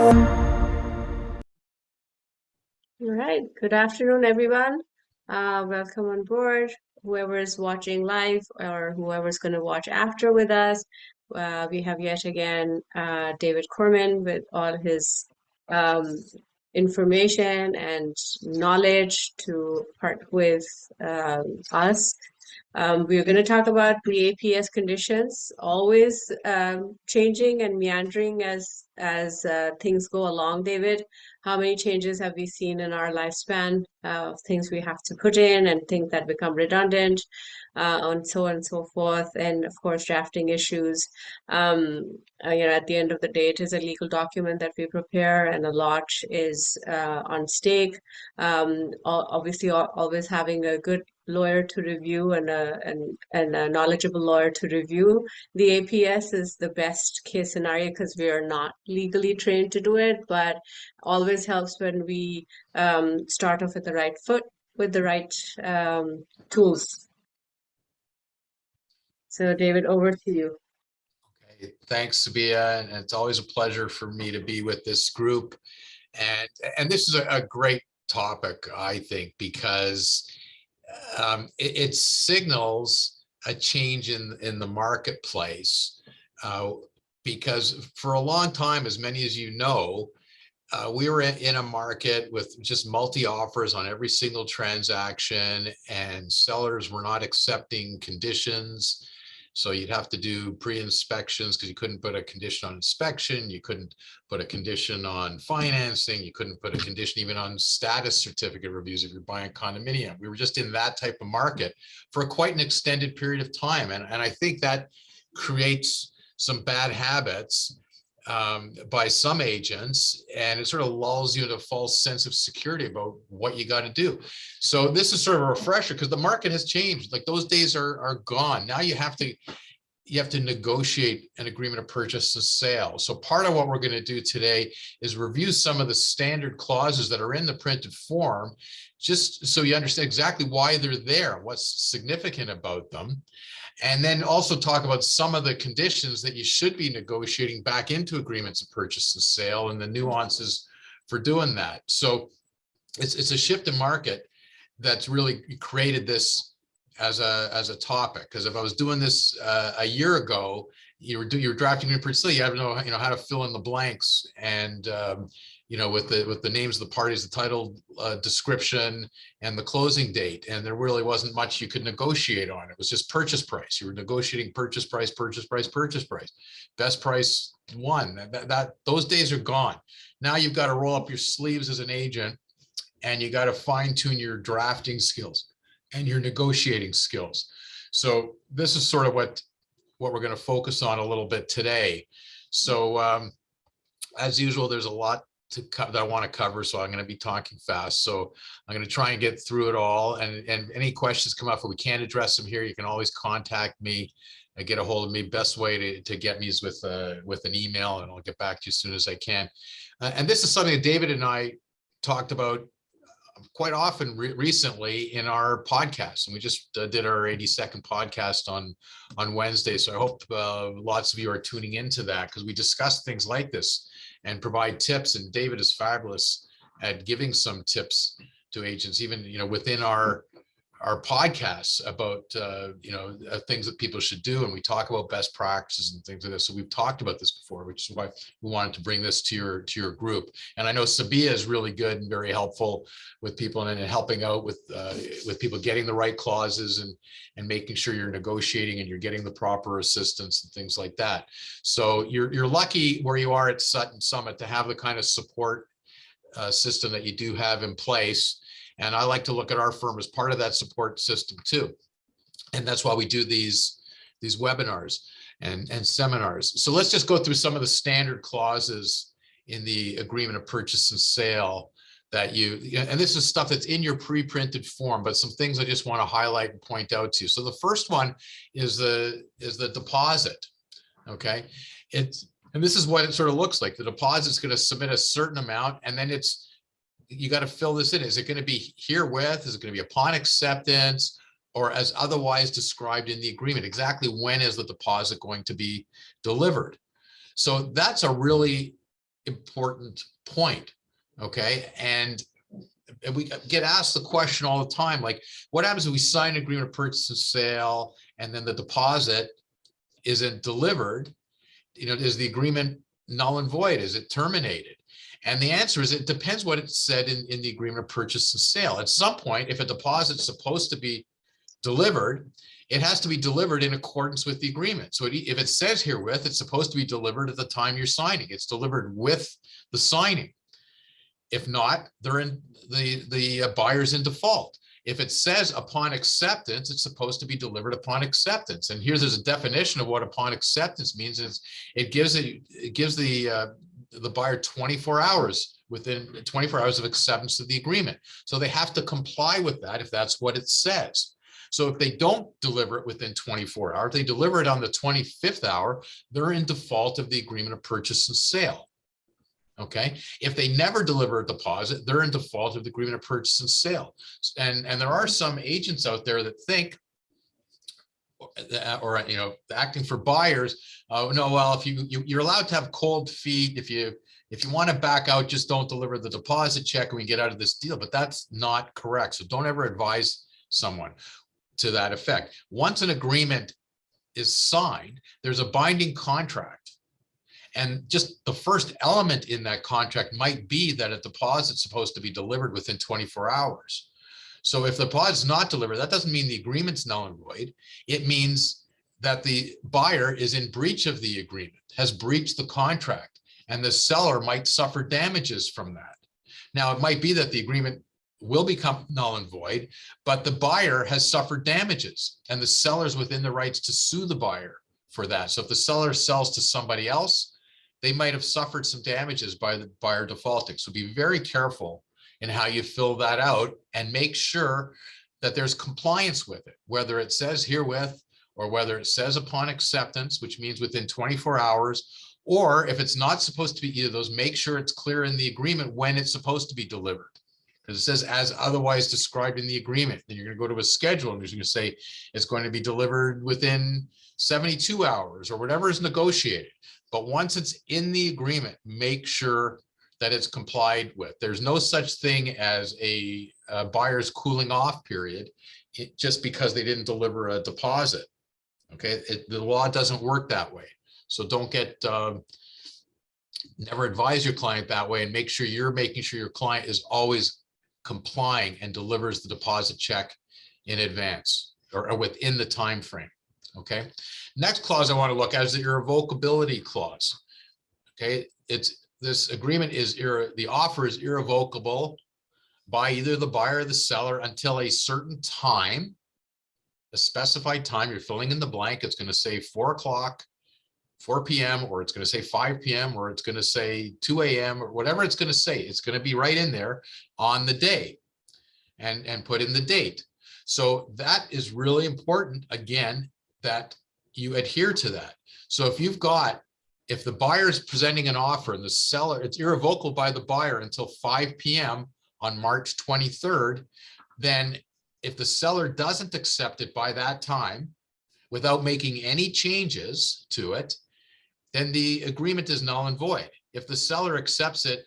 All right. Good afternoon, everyone. Welcome on board. Whoever is watching live or whoever's going to watch after with us, we have yet again David Korman with all his um, information and knowledge to part with us. We're going to talk about the APS conditions, always changing and meandering as things go along, David. How many changes have we seen in our lifespan of things we have to put in and things that become redundant, and so on and so forth, and of course drafting issues. At the end of the day, it is a legal document that we prepare, and a lot is on stake. Obviously, always having a good lawyer to review and a knowledgeable lawyer to review the APS is the best case scenario because we are not legally trained to do it, but always helps when we start off with the right foot with the right tools. So David, over to you. Okay, thanks, Sabiha, and it's always a pleasure for me to be with this group. And this is a great topic, I think, because it signals a change in the marketplace. Because for a long time, as many as you know, we were in a market with just multi-offers on every single transaction, and sellers were not accepting conditions. So you'd have to do pre-inspections because you couldn't put a condition on inspection. You couldn't put a condition on financing. You couldn't put a condition even on status certificate reviews if you're buying a condominium. We were just in that type of market for quite an extended period of time. And I think that creates some bad habits by some agents, and it sort of lulls you into a false sense of security about what you got to do. So this is sort of a refresher because the market has changed. Like those days are gone. Now you have to negotiate an agreement of purchase and sale. So part of what we're going to do today is review some of the standard clauses that are in the printed form, just so you understand exactly why they're there, what's significant about them. And then also talk about some of the conditions that you should be negotiating back into agreements of purchase and sale and the nuances for doing that. So it's a shift in market that's really created this as a topic. Because if I was doing this a year ago, you were drafting a purchase, you have to know how to fill in the blanks and with the names of the parties, the title, description, and the closing date. And there really wasn't much you could negotiate on. It was just purchase price. You were negotiating purchase price, purchase price, purchase price. Best price won. Those days are gone. Now you've got to roll up your sleeves as an agent, and you got to fine tune your drafting skills and your negotiating skills. So this is sort of what we're going to focus on a little bit today. So as usual, there's a lot that I want to cover, so I'm going to be talking fast. So I'm going to try and get through it all. And any questions come up, if we can't address them here, you can always contact me and get a hold of me. Best way to get me is with an email, and I'll get back to you as soon as I can. And this is something that David and I talked about quite often recently in our podcast, and we just did our 82nd podcast on Wednesday. So I hope lots of you are tuning into that, because we discuss things like this and provide tips. And David is fabulous at giving some tips to agents, even within our podcasts about things that people should do, and we talk about best practices and things like this. So we've talked about this before, which is why we wanted to bring this to your group. And I know Sabiha is really good and very helpful with people and helping out with people getting the right clauses and making sure you're negotiating and you're getting the proper assistance and things like that. So you're lucky where you are at Sutton Summit to have the kind of support system that you do have in place. And I like to look at our firm as part of that support system too. And that's why we do these webinars and seminars. So let's just go through some of the standard clauses in the agreement of purchase and sale that and this is stuff that's in your pre-printed form, but some things I just want to highlight and point out to you. So the first one is the deposit. Okay. And this is what it sort of looks like. The deposit is going to submit a certain amount, and then you got to fill this in. Is it going to be herewith? Is it going to be upon acceptance, or as otherwise described in the agreement? Exactly when is the deposit going to be delivered? So that's a really important point. Okay. And we get asked the question all the time, like, what happens if we sign an agreement of purchase and sale and then the deposit isn't delivered? Is the agreement null and void? Is it terminated? And the answer is, it depends what it said in the agreement of purchase and sale. At some point, if a deposit is supposed to be delivered, it has to be delivered in accordance with the agreement. So if it says herewith, it's supposed to be delivered at the time you're signing. It's delivered with the signing. If not, they're in the buyer's in default. If it says upon acceptance, it's supposed to be delivered upon acceptance. And there's a definition of what upon acceptance means. Is it gives the buyer 24 hours, within 24 hours of acceptance of the agreement. So they have to comply with that if that's what it says. So if they don't deliver it within 24 hours, they deliver it on the 25th hour, they're in default of the agreement of purchase and sale. Okay. If they never deliver a deposit, they're in default of the agreement of purchase and sale. And there are some agents out there that think, or acting for buyers, no, well, if you're allowed to have cold feet, if you want to back out, just don't deliver the deposit check and we get out of this deal. But that's not correct. So don't ever advise someone to that effect. Once an agreement is signed, there's a binding contract. And just the first element in that contract might be that a deposit's supposed to be delivered within 24 hours. So if the deposit's not delivered, that doesn't mean the agreement's null and void. It means that the buyer is in breach of the agreement, has breached the contract, and the seller might suffer damages from that. Now, it might be that the agreement will become null and void, but the buyer has suffered damages and the seller's within the rights to sue the buyer for that. So if the seller sells to somebody else, they might have suffered some damages by the buyer defaulting. So be very careful in how you fill that out and make sure that there's compliance with it, whether it says herewith or whether it says upon acceptance, which means within 24 hours, or if it's not supposed to be either of those, make sure it's clear in the agreement when it's supposed to be delivered. Because it says as otherwise described in the agreement. Then you're going to go to a schedule and you're going to say it's going to be delivered within 72 hours or whatever is negotiated. But once it's in the agreement, make sure that it's complied with. There's no such thing as a buyer's cooling off period just because they didn't deliver a deposit. Okay, the law doesn't work that way. So don't never advise your client that way, and make sure you're making sure your client is always complying and delivers the deposit check in advance or within the time frame. Okay. Next clause I want to look at is the irrevocability clause. Okay. This agreement is the offer is irrevocable by either the buyer or the seller until a certain time, a specified time. You're filling in the blank. It's going to say 4 p.m. or it's going to say 5 p.m. or it's going to say 2 a.m. or whatever it's going to say. It's going to be right in there on the day and put in the date. So that is really important, again, that you adhere to that. So if the buyer is presenting an offer and the seller, it's irrevocable by the buyer until 5 p.m. on March 23rd, then if the seller doesn't accept it by that time without making any changes to it, then the agreement is null and void. If the seller accepts it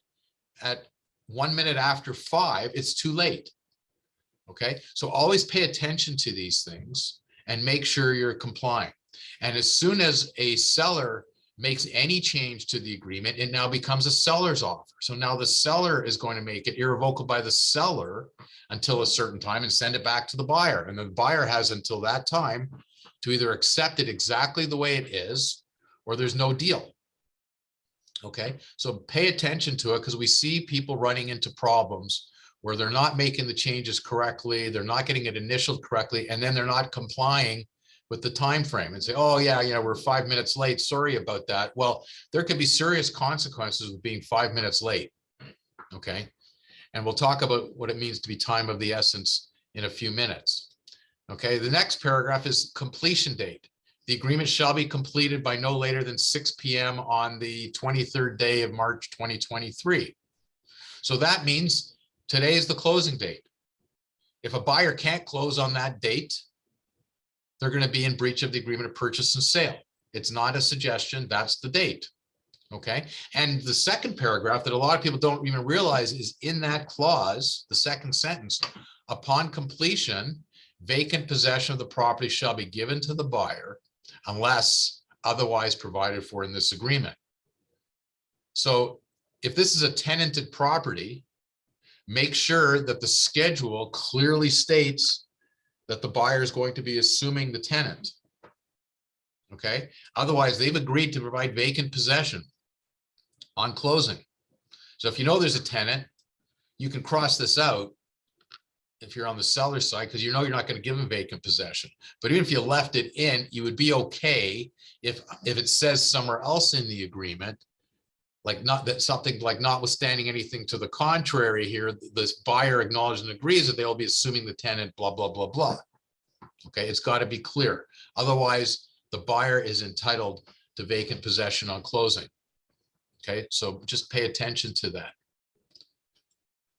at 1 minute after 5, it's too late. Okay, so always pay attention to these things and make sure you're complying. And as soon as a seller makes any change to the agreement, it now becomes a seller's offer. So now the seller is going to make it irrevocable by the seller until a certain time and send it back to the buyer. And the buyer has until that time to either accept it exactly the way it is, or there's no deal. Okay, so pay attention to it, because we see people running into problems where they're not making the changes correctly, they're not getting it initialed correctly, and then they're not complying with the time frame and say, oh yeah, we're 5 minutes late, sorry about that. Well, there could be serious consequences of being 5 minutes late. Okay, and we'll talk about what it means to be time of the essence in a few minutes. Okay, the next paragraph is completion date. The agreement shall be completed by no later than 6 p.m. on the 23rd day of March 2023. So that means today is the closing date. If a buyer can't close on that date, they're going to be in breach of the agreement of purchase and sale. It's not a suggestion, that's the date. Okay. And the second paragraph that a lot of people don't even realize is in that clause, the second sentence, upon completion, vacant possession of the property shall be given to the buyer unless otherwise provided for in this agreement. So if this is a tenanted property, make sure that the schedule clearly states that the buyer is going to be assuming the tenant. Okay. Otherwise, they've agreed to provide vacant possession on closing. So if you know there's a tenant, you can cross this out if you're on the seller's side, because you know you're not going to give them vacant possession. But even if you left it in, you would be okay if it says somewhere else in the agreement, like not that something like notwithstanding anything to the contrary here, this buyer acknowledges and agrees that they'll be assuming the tenant, blah, blah, blah, blah. Okay, it's got to be clear. Otherwise, the buyer is entitled to vacant possession on closing. Okay, so just pay attention to that.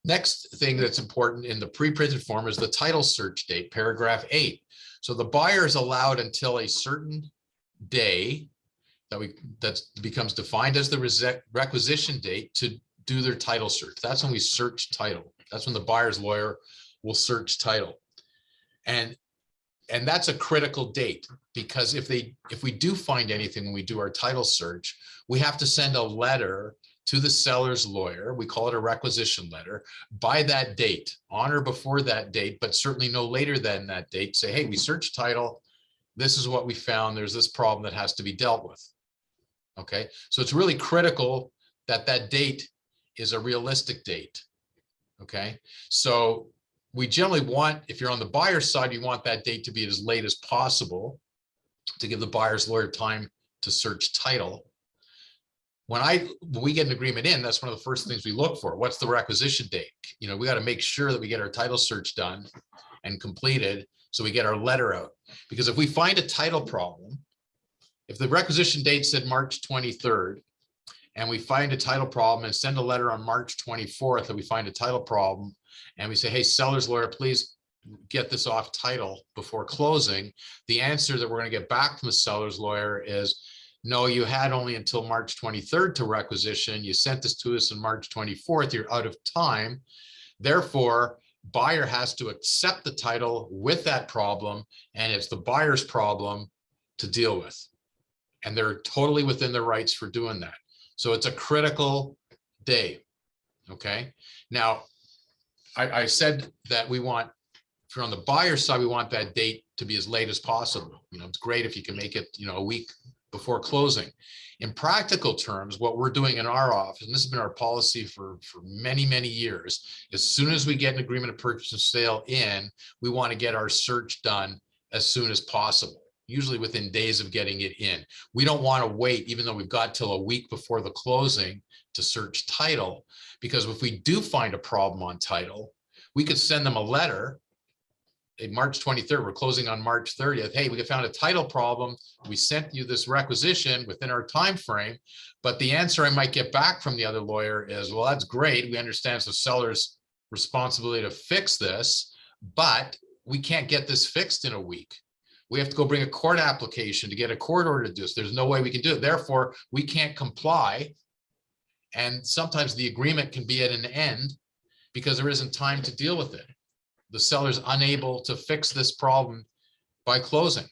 Next thing that's important in the pre-printed form is the title search date, paragraph 8. So the buyer is allowed until a certain day that becomes defined as the requisition date to do their title search. That's when we search title. That's when the buyer's lawyer will search title. And that's a critical date, because if we do find anything when we do our title search, we have to send a letter to the seller's lawyer. We call it a requisition letter by that date, on or before that date, but certainly no later than that date. Say, hey, we searched title. This is what we found. There's this problem that has to be dealt with. Okay, so it's really critical that that date is a realistic date. Okay, so we generally want, if you're on the buyer's side, you want that date to be as late as possible to give the buyer's lawyer time to search title. When we get an agreement in, that's one of the first things we look for. What's the requisition date? You know, we got to make sure that we get our title search done and completed so we get our letter out. Because if we find a title problem, if the requisition date said March 23rd, and we find a title problem and send a letter on March 24th that we find a title problem, and we say, hey, seller's lawyer, please get this off title before closing, the answer that we're going to get back from the seller's lawyer is, no, you had only until March 23rd to requisition. You sent this to us on March 24th. You're out of time. Therefore, buyer has to accept the title with that problem, and it's the buyer's problem to deal with. And they're totally within their rights for doing that. So it's a critical day. Okay. Now, I said that we want, if you're on the buyer's side, we want that date to be as late as possible. You know, it's great if you can make it, you know, a week before closing. In practical terms, what we're doing in our office, and this has been our policy for many, many years, as soon as we get an agreement of purchase and sale in, we want to get our search done as soon as possible, usually within days of getting it in. We don't want to wait, even though we've got till a week before the closing to search title, because if we do find a problem on title, we could send them a letter. March 23rd, we're closing on March 30th. Hey, we found a title problem. We sent you this requisition within our time frame, but the answer I might get back from the other lawyer is, well, that's great. We understand it's the seller's responsibility to fix this, but we can't get this fixed in a week. We have to go bring a court application to get a court order to do this. There's no way we can do it. Therefore, we can't comply. And sometimes the agreement can be at an end because there isn't time to deal with it. The seller's unable to fix this problem by closing,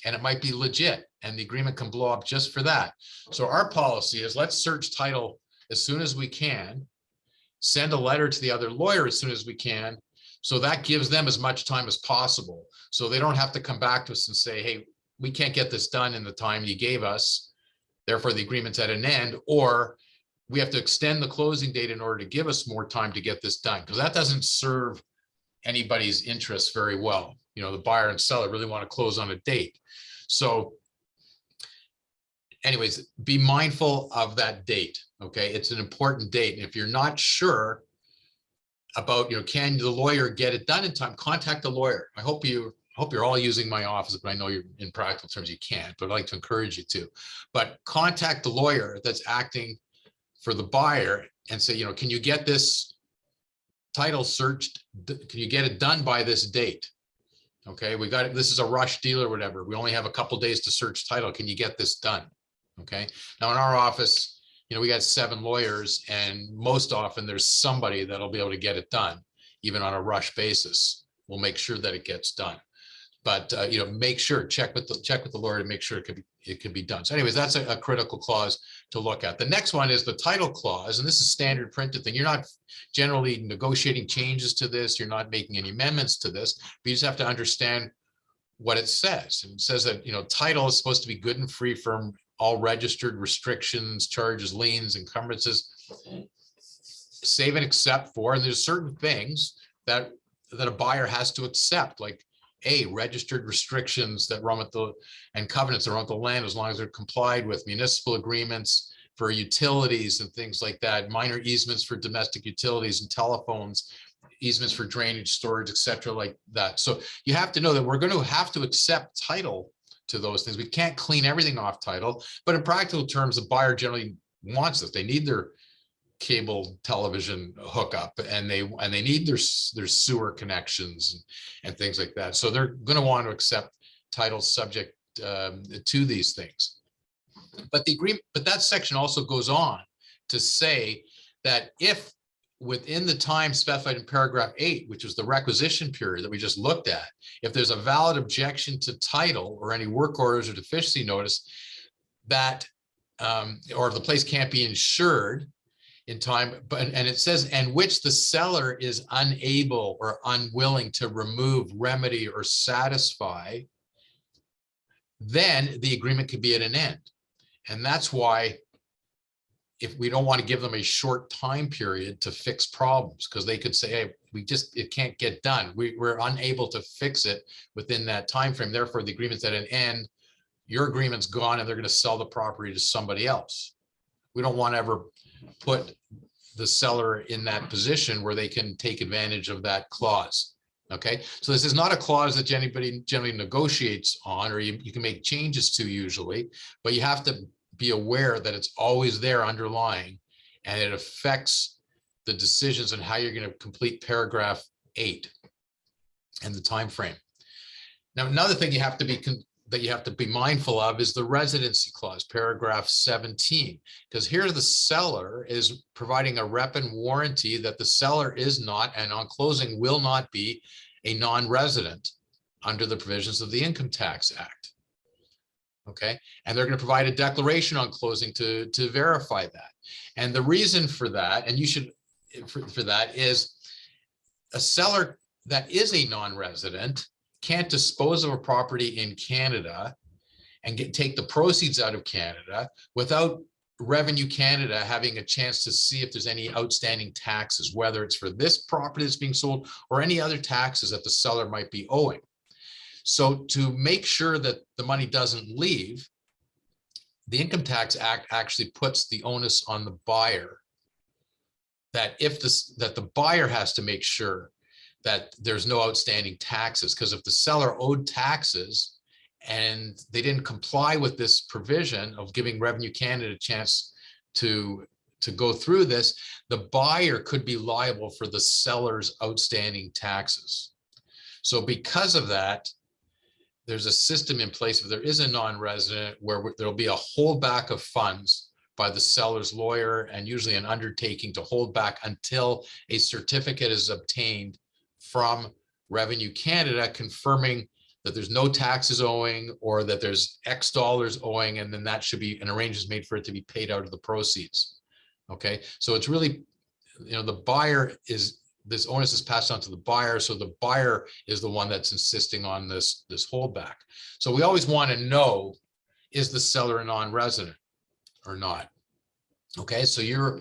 and it might be legit, and the agreement can blow up just for that. So our policy is, let's search title as soon as we can, send a letter to the other lawyer as soon as we can. So that gives them as much time as possible. So they don't have to come back to us and say, hey, we can't get this done in the time you gave us. Therefore, the agreement's at an end, or we have to extend the closing date in order to give us more time to get this done, because that doesn't serve anybody's interests very well. You know, the buyer and seller really want to close on a date. So anyways, be mindful of that date. Okay. It's an important date. And if you're not sure about, you know, can the lawyer get it done in time, contact the lawyer. I hope you're all using my office, but I know you're, in practical terms, you can't, but I'd like to encourage you to. But contact the lawyer that's acting for the buyer and say, you know, can you get this title searched? Can you get it done by this date? Okay, we got it. This is a rush deal or whatever. We only have a couple days to search title. Can you get this done? Okay. Now in our office, we got 7 lawyers, and most often there's somebody that'll be able to get it done, even on a rush basis. We'll make sure that it gets done. But make sure, check with the lawyer to make sure it can be done. So anyways, that's a critical clause to look at. The next one is the title clause, and this is standard printed thing. You're not generally negotiating changes to this. You're not making any amendments to this, but you just have to understand what it says. It says that, title is supposed to be good and free from all registered restrictions, charges, liens, encumbrances, save and except for, and there's certain things that a buyer has to accept, like registered restrictions that run with and covenants that run with the land, as long as they're complied with, municipal agreements for utilities and things like that, minor easements for domestic utilities and telephones, easements for drainage, storage, etc., like that. So you have to know that we're going to have to accept title to those things. We can't clean everything off title, but in practical terms, the buyer generally wants this. They need their cable television hookup, and they need their sewer connections and things like that. So they're going to want to accept title subject to these things. But that section also goes on to say that if within the time specified in paragraph 8, which was the requisition period that we just looked at, if there's a valid objection to title or any work orders or deficiency notice, that or the place can't be insured in time, and it says, and which the seller is unable or unwilling to remove, remedy, or satisfy, then the agreement could be at an end. And that's why, if we don't want to give them a short time period to fix problems, because they could say, hey, it can't get done. We're unable to fix it within that time frame. Therefore, the agreement's at an end. Your agreement's gone, and they're going to sell the property to somebody else. We don't want to ever put the seller in that position where they can take advantage of that clause. Okay, so this is not a clause that anybody generally negotiates on, or you can make changes to usually, but you have to be aware that it's always there underlying, and it affects the decisions on how you're going to complete paragraph 8 and the time frame. Now, another thing you have to be mindful of is the residency clause, paragraph 17, because here the seller is providing a rep and warranty that the seller is not, and on closing will not be, a non-resident under the provisions of the Income Tax Act. Okay, and they're going to provide a declaration on closing to verify that. And the reason for that, and you should, for that, is a seller that is a non-resident can't dispose of a property in Canada and take the proceeds out of Canada without Revenue Canada having a chance to see if there's any outstanding taxes, whether it's for this property that's being sold or any other taxes that the seller might be owing. So to make sure that the money doesn't leave, the Income Tax Act actually puts the onus on the buyer, that that the buyer has to make sure that there's no outstanding taxes, because if the seller owed taxes and they didn't comply with this provision of giving Revenue Canada a chance to go through this, the buyer could be liable for the seller's outstanding taxes. So because of that, there's a system in place if there is a non-resident where there'll be a holdback of funds by the seller's lawyer, and usually an undertaking to hold back until a certificate is obtained from Revenue Canada confirming that there's no taxes owing, or that there's X dollars owing, and then that should be an arrangement made for it to be paid out of the proceeds. Okay, so it's really, the buyer is, this onus is passed on to the buyer, so the buyer is the one that's insisting on this holdback. So we always want to know, is the seller a non-resident or not? Okay, so you're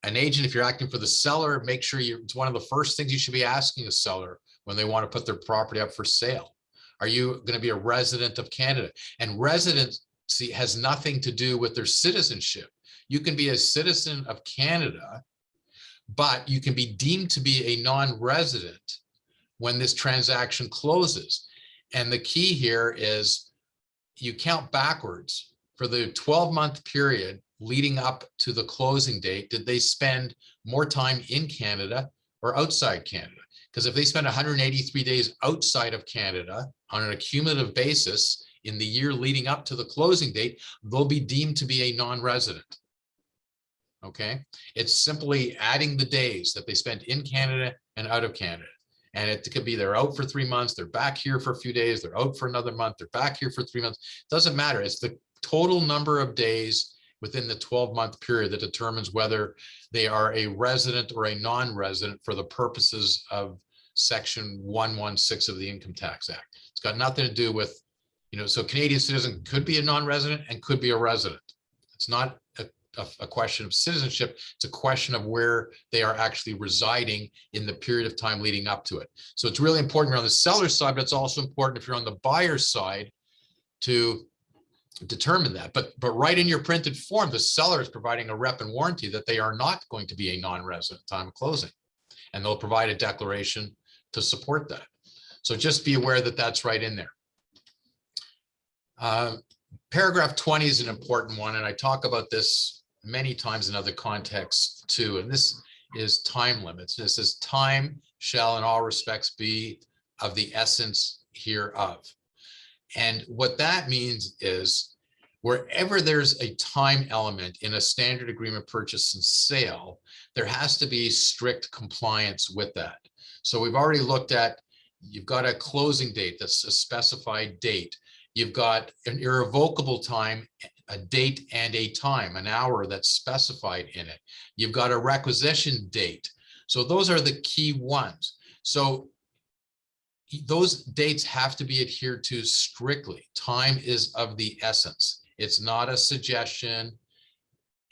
an agent, if you're acting for the seller, make sure it's one of the first things you should be asking a seller when they want to put their property up for sale. Are you going to be a resident of Canada? And residency has nothing to do with their citizenship. You can be a citizen of Canada, but you can be deemed to be a non-resident when this transaction closes. And the key here is you count backwards. For the 12-month period leading up to the closing date, did they spend more time in Canada or outside Canada? Because if they spend 183 days outside of Canada on an accumulative basis, in the year leading up to the closing date, they'll be deemed to be a non-resident. Okay, it's simply adding the days that they spent in Canada and out of Canada. And it could be they're out for 3 months, they're back here for a few days, they're out for another month, they're back here for 3 months. It doesn't matter. It's the total number of days within the 12-month period that determines whether they are a resident or a non-resident for the purposes of Section 116 of the Income Tax Act. It's got nothing to do with, so Canadian citizen could be a non-resident and could be a resident. It's not a question of citizenship. It's a question of where they are actually residing in the period of time leading up to it. So it's really important if you're on the seller's side, but it's also important if you're on the buyer's side to determine that. But right in your printed form, the seller is providing a rep and warranty that they are not going to be a non-resident at the time of closing, and they'll provide a declaration to support that. So just be aware that that's right in there. Paragraph 20 is an important one, and I talk about this many times in other contexts too, and this is time limits. This is time shall in all respects be of the essence hereof. And what that means is wherever there's a time element in a standard agreement purchase and sale, there has to be strict compliance with that. So we've already looked at, you've got a closing date that's a specified date. You've got an irrevocable time, a date and a time, an hour that's specified in it. You've got a requisition date. So those are the key ones. So those dates have to be adhered to strictly. Time is of the essence. It's not a suggestion,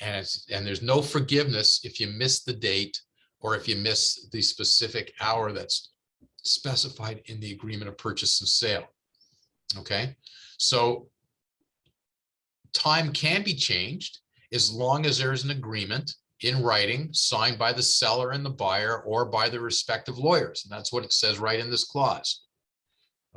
and there's no forgiveness if you miss the date or if you miss the specific hour that's specified in the agreement of purchase and sale. Okay, so time can be changed as long as there is an agreement in writing signed by the seller and the buyer or by the respective lawyers. And that's what it says right in this clause.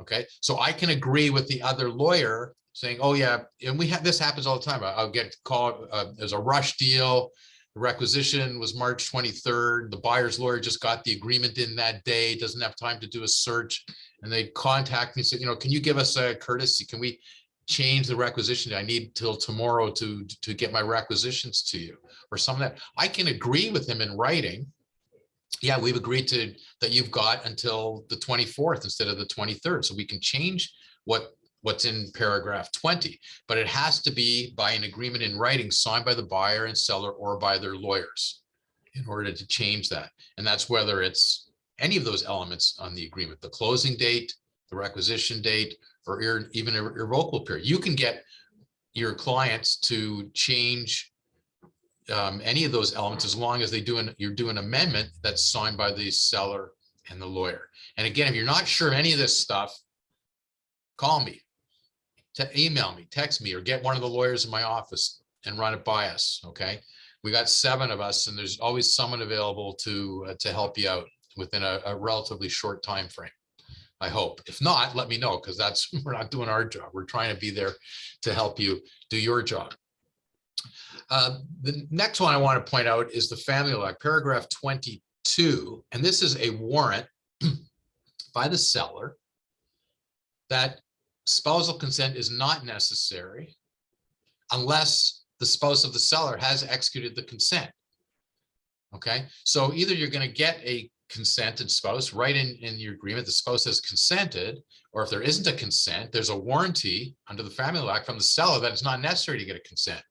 Okay, so I can agree with the other lawyer saying, oh yeah, and this happens all the time. I'll get called, there's a rush deal. The requisition was March 23rd. The buyer's lawyer just got the agreement in that day, doesn't have time to do a search. And they contact me and say, can you give us a courtesy? Can we change the requisition? I need till tomorrow to get my requisitions to you, or something that I can agree with him in writing. Yeah, we've agreed to that you've got until the 24th instead of the 23rd. So we can change what's in paragraph 20, but it has to be by an agreement in writing signed by the buyer and seller or by their lawyers in order to change that. And that's whether it's any of those elements on the agreement, the closing date, the requisition date, or even an irrevocable period. You can get your clients to change any of those elements as long as you're doing an amendment that's signed by the seller and the lawyer. And again, if you're not sure of any of this stuff, call me, email me, text me, or get one of the lawyers in my office and run it by us. Okay, we got 7 of us, and there's always someone available to help you out within a relatively short time frame. I hope. If not, let me know, because we're not doing our job. We're trying to be there to help you do your job. The next one I want to point out is the family law, paragraph 22. And this is a warrant by the seller that spousal consent is not necessary unless the spouse of the seller has executed the consent. Okay, so either you're going to get a consented spouse right in your agreement, the spouse has consented, or if there isn't a consent, there's a warranty under the Family Law Act from the seller that it's not necessary to get a consent.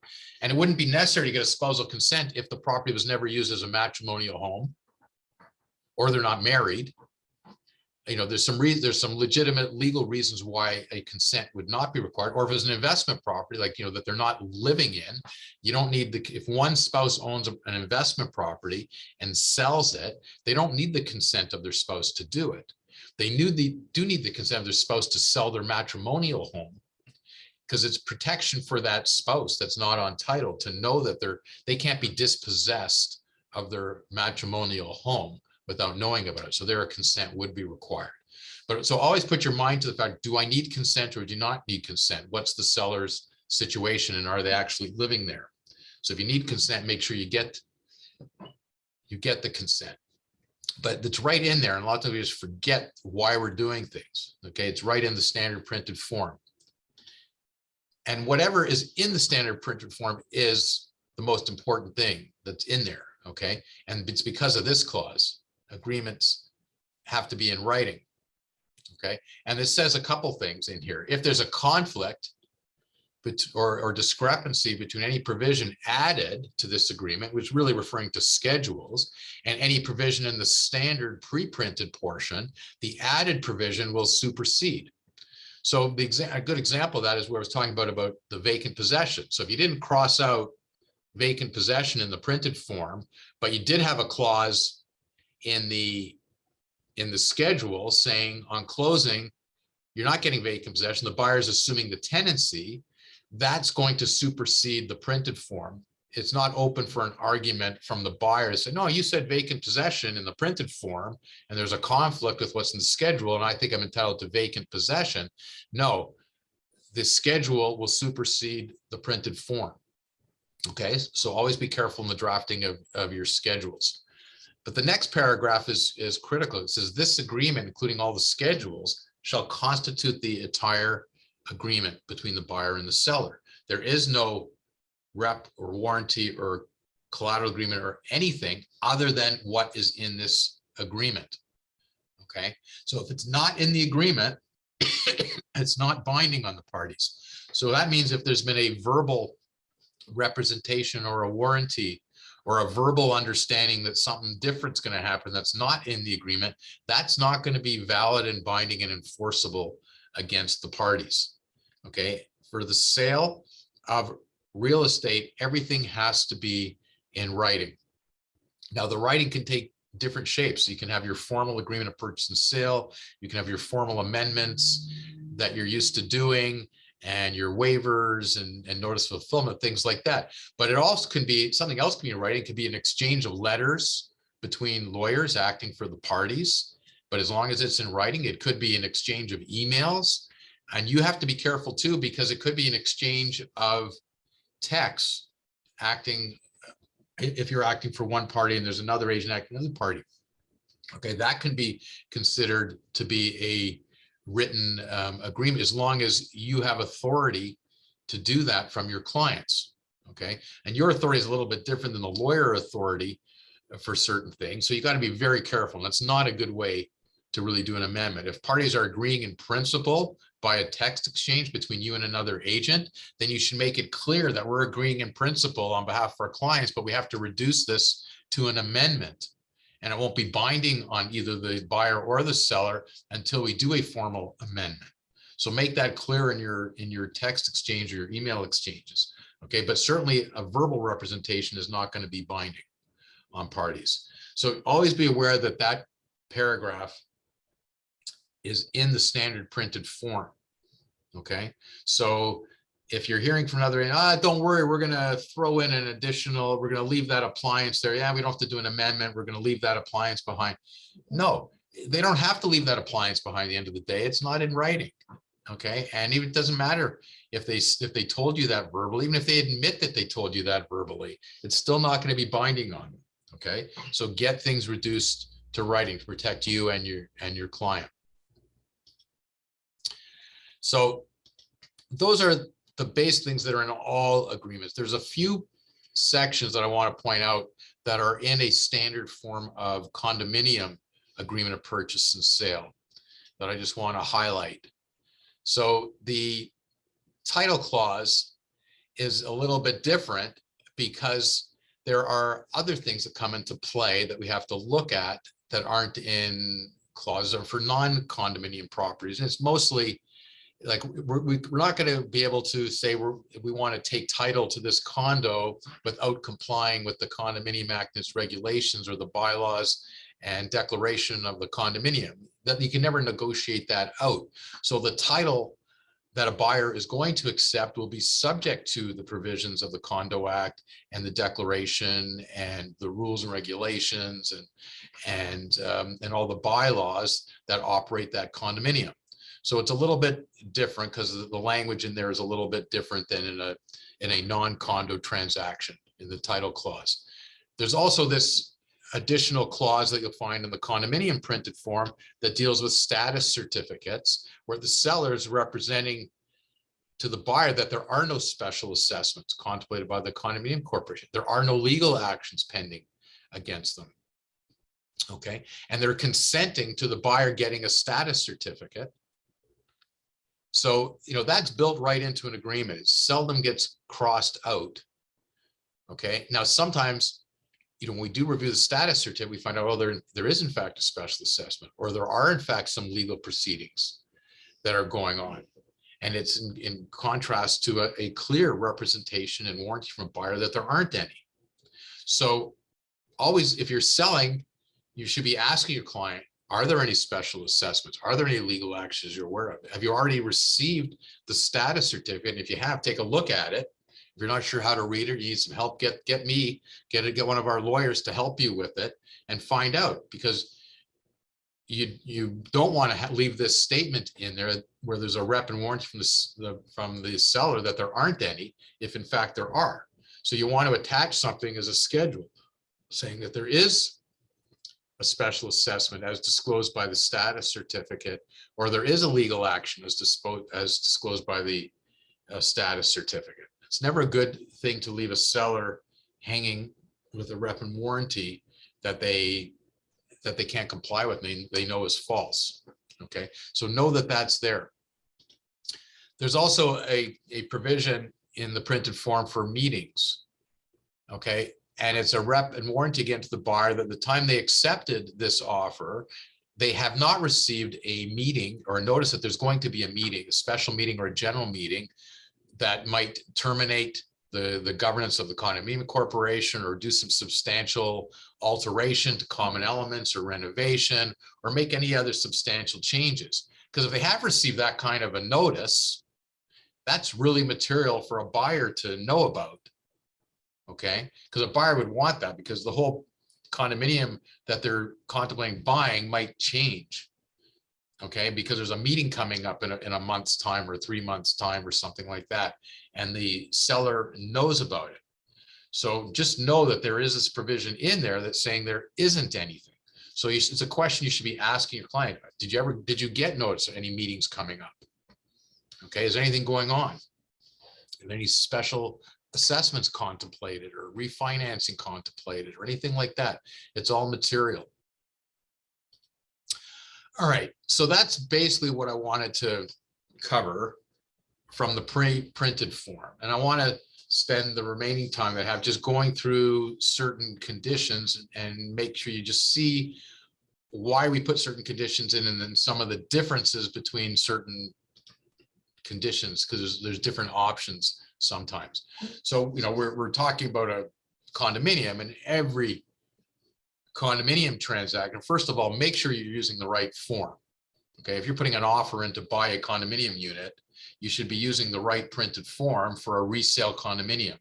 And it wouldn't be necessary to get a spousal consent if the property was never used as a matrimonial home, or they're not married. There's some legitimate legal reasons why a consent would not be required. Or if it's an investment property, like, that they're not living in, you don't need if one spouse owns an investment property and sells it, they don't need the consent of their spouse to do it. They do need the consent of their spouse to sell their matrimonial home, because it's protection for that spouse that's not on title to know that they can't be dispossessed of their matrimonial home without knowing about it. So their consent would be required. But so always put your mind to the fact, do I need consent or do not need consent? What's the seller's situation, and are they actually living there? So if you need consent, make sure you get the consent. But it's right in there, and a lot of we just forget why we're doing things. Okay, it's right in the standard printed form. And whatever is in the standard printed form is the most important thing that's in there, okay? And it's because of this clause, agreements have to be in writing, okay? And this says a couple things in here. If there's a conflict or discrepancy between any provision added to this agreement, which is really referring to schedules, and any provision in the standard pre-printed portion, the added provision will supersede. So a good example of that is where I was talking about the vacant possession. So if you didn't cross out vacant possession in the printed form, but you did have a clause in the schedule saying on closing, you're not getting vacant possession, the buyer is assuming the tenancy, that's going to supersede the printed form. It's not open for an argument from the buyer to say, no, you said vacant possession in the printed form, and there's a conflict with what's in the schedule, and I think I'm entitled to vacant possession. No, the schedule will supersede the printed form. Okay, so always be careful in the drafting of your schedules. But the next paragraph is critical. It says, this agreement, including all the schedules, shall constitute the entire agreement between the buyer and the seller. There is no rep or warranty or collateral agreement or anything other than what is in this agreement. Okay, so if it's not in the agreement, it's not binding on the parties. So that means if there's been a verbal representation or a warranty or a verbal understanding that something different is going to happen that's not in the agreement, that's not going to be valid and binding and enforceable against the parties. Okay, for the sale of real estate, everything has to be in writing. Now, the writing can take different shapes. You can have your formal agreement of purchase and sale. You can have your formal amendments that you're used to doing, and your waivers and notice of fulfillment, things like that. But it also can be, something else can be in writing. It could be an exchange of letters between lawyers acting for the parties. But as long as it's in writing, it could be an exchange of emails. And you have to be careful too, because it could be an exchange of text acting, if you're acting for one party and there's another agent acting for another party. Okay, that can be considered to be a written agreement, as long as you have authority to do that from your clients. Okay, and your authority is a little bit different than the lawyer authority for certain things. So you got to be very careful. That's not a good way to really do an amendment. If parties are agreeing in principle by a text exchange between you and another agent, then you should make it clear that we're agreeing in principle on behalf of our clients, but we have to reduce this to an amendment. And it won't be binding on either the buyer or the seller until we do a formal amendment. So make that clear in your text exchange or your email exchanges. Okay, but certainly a verbal representation is not going to be binding on parties. So always be aware that that paragraph is in the standard printed form. Okay, so if you're hearing from another, don't worry, we're going to throw in an additional, we're going to leave that appliance there. Yeah, we don't have to do an amendment. We're going to leave that appliance behind. No, they don't have to leave that appliance behind at the end of the day. It's not in writing. Okay, and even it doesn't matter if they told you that verbally, even if they admit that they told you that verbally, it's still not going to be binding on them. Okay, so get things reduced to writing to protect you and your client. So those are the base things that are in all agreements. There's a few sections that I want to point out that are in a standard form of condominium agreement of purchase and sale that I just want to highlight. So the title clause is a little bit different because there are other things that come into play that we have to look at that aren't in clauses or for non-condominium properties. And it's mostly like we're not going to be able to say we want to take title to this condo without complying with the Condominium Act and its regulations or the bylaws and declaration of the condominium. That you can never negotiate that out. So the title that a buyer is going to accept will be subject to the provisions of the Condo Act and the declaration and the rules and regulations and all the bylaws that operate that condominium. So it's a little bit different because the language in there is a little bit different than in a non-condo transaction in the title clause. There's also this additional clause that you'll find in the condominium printed form that deals with status certificates, where the seller is representing to the buyer that there are no special assessments contemplated by the condominium corporation. There are no legal actions pending against them. Okay, and they're consenting to the buyer getting a status certificate. So, that's built right into an agreement. It seldom gets crossed out. Okay, now sometimes, when we do review the status certificate, we find out, oh, there is in fact a special assessment, or there are in fact some legal proceedings that are going on. And it's in contrast to a clear representation and warranty from a buyer that there aren't any. So always, if you're selling, you should be asking your client, are there any special assessments? Are there any legal actions you're aware of? Have you already received the status certificate? And if you have, take a look at it. If you're not sure how to read it, you need some help, get one of our lawyers to help you with it and find out, because you don't want to leave this statement in there where there's a rep and warranty from the seller that there aren't any, if in fact there are. So you want to attach something as a schedule saying that there is a special assessment as disclosed by the status certificate, or there is a legal action as disclosed by the status certificate. It's never a good thing to leave a seller hanging with a rep and warranty that they can't comply with, they know is false. Okay, so know that that's there. There's also a provision in the printed form for meetings. Okay, and it's a rep and warranty against the buyer that the time they accepted this offer, they have not received a meeting or a notice that there's going to be a meeting, a special meeting or a general meeting that might terminate the governance of the condominium corporation, or do some substantial alteration to common elements or renovation, or make any other substantial changes. Because if they have received that kind of a notice, that's really material for a buyer to know about. Okay, because a buyer would want that, because the whole condominium that they're contemplating buying might change. Okay, because there's a meeting coming up in a month's time or 3 months' time or something like that, and the seller knows about it. So just know that there is this provision in there that's saying there isn't anything. So it's a question you should be asking your client. Did you get notice of any meetings coming up? Okay, is there anything going on? Are there any special assessments contemplated, or refinancing contemplated, or anything like that? It's all material. All right, so that's basically what I wanted to cover from the pre-printed form. And I want to spend the remaining time that I have just going through certain conditions and make sure you just see why we put certain conditions in, and then some of the differences between certain conditions, because there's different options sometimes. So, we're talking about a condominium, and every condominium transaction, first of all, make sure you're using the right form. Okay, if you're putting an offer in to buy a condominium unit, you should be using the right printed form for a resale condominium